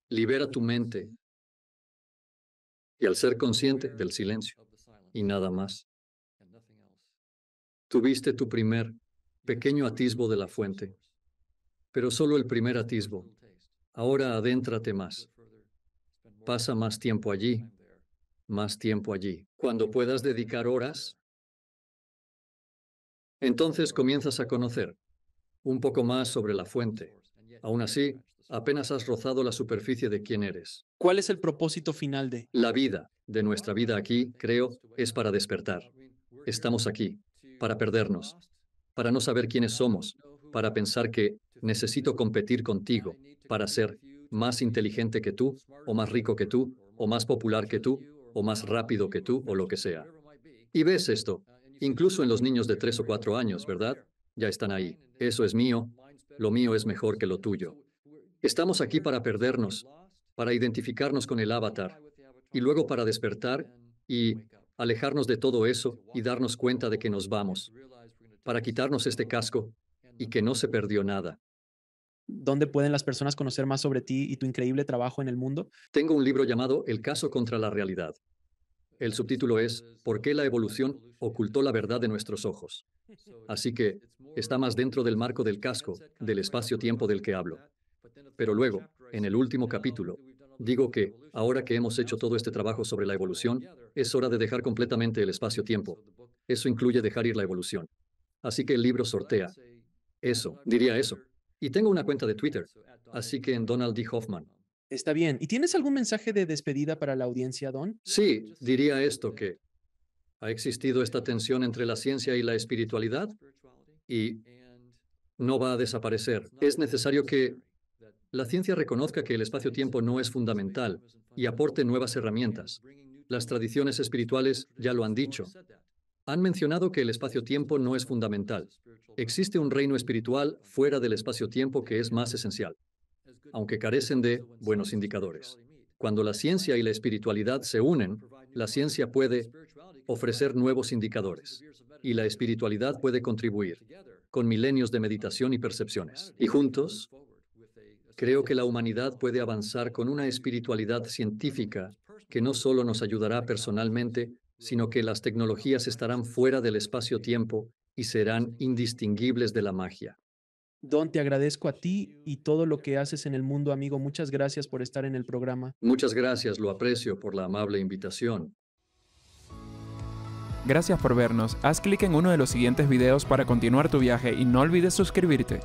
Libera tu mente y al ser consciente del silencio y nada más, tuviste tu primer pequeño atisbo de la fuente, pero solo el primer atisbo. Ahora adéntrate más. Pasa más tiempo allí, más tiempo allí. Cuando puedas dedicar horas, entonces comienzas a conocer un poco más sobre la fuente. Aún así, apenas has rozado la superficie de quién eres. ¿Cuál es el propósito final de? La vida, de nuestra vida aquí, creo, es para despertar. Estamos aquí, para perdernos, para no saber quiénes somos, para pensar que necesito competir contigo, para ser más inteligente que tú, o más rico que tú, o más popular que tú, o más rápido que tú, o lo que sea. Y ves esto, incluso en los niños de 3 o 4 años, ¿verdad? Ya están ahí. Eso es mío, lo mío es mejor que lo tuyo. Estamos aquí para perdernos, para identificarnos con el avatar, y luego para despertar y alejarnos de todo eso y darnos cuenta de que nos vamos, para quitarnos este casco y que no se perdió nada. ¿Dónde pueden las personas conocer más sobre ti y tu increíble trabajo en el mundo? Tengo un libro llamado El caso contra la realidad. El subtítulo es ¿Por qué la evolución ocultó la verdad de nuestros ojos? Así que está más dentro del marco del casco, del espacio-tiempo del que hablo. Pero luego, en el último capítulo, digo que, ahora que hemos hecho todo este trabajo sobre la evolución, es hora de dejar completamente el espacio-tiempo. Eso incluye dejar ir la evolución. Así que el libro sortea eso, diría eso. Y tengo una cuenta de Twitter, así que en Donald D. Hoffman. Está bien. ¿Y tienes algún mensaje de despedida para la audiencia, Don? Sí, diría esto que ha existido esta tensión entre la ciencia y la espiritualidad y no va a desaparecer. Es necesario que la ciencia reconozca que el espacio-tiempo no es fundamental y aporte nuevas herramientas. Las tradiciones espirituales ya lo han dicho. Han mencionado que el espacio-tiempo no es fundamental. Existe un reino espiritual fuera del espacio-tiempo que es más esencial, aunque carecen de buenos indicadores. Cuando la ciencia y la espiritualidad se unen, la ciencia puede ofrecer nuevos indicadores y la espiritualidad puede contribuir con milenios de meditación y percepciones. Y juntos, creo que la humanidad puede avanzar con una espiritualidad científica que no solo nos ayudará personalmente, sino que las tecnologías estarán fuera del espacio-tiempo y serán indistinguibles de la magia. Don, te agradezco a ti y todo lo que haces en el mundo, amigo. Muchas gracias por estar en el programa. Muchas gracias, lo aprecio por la amable invitación. Gracias por vernos. Haz clic en uno de los siguientes videos para continuar tu viaje y no olvides suscribirte.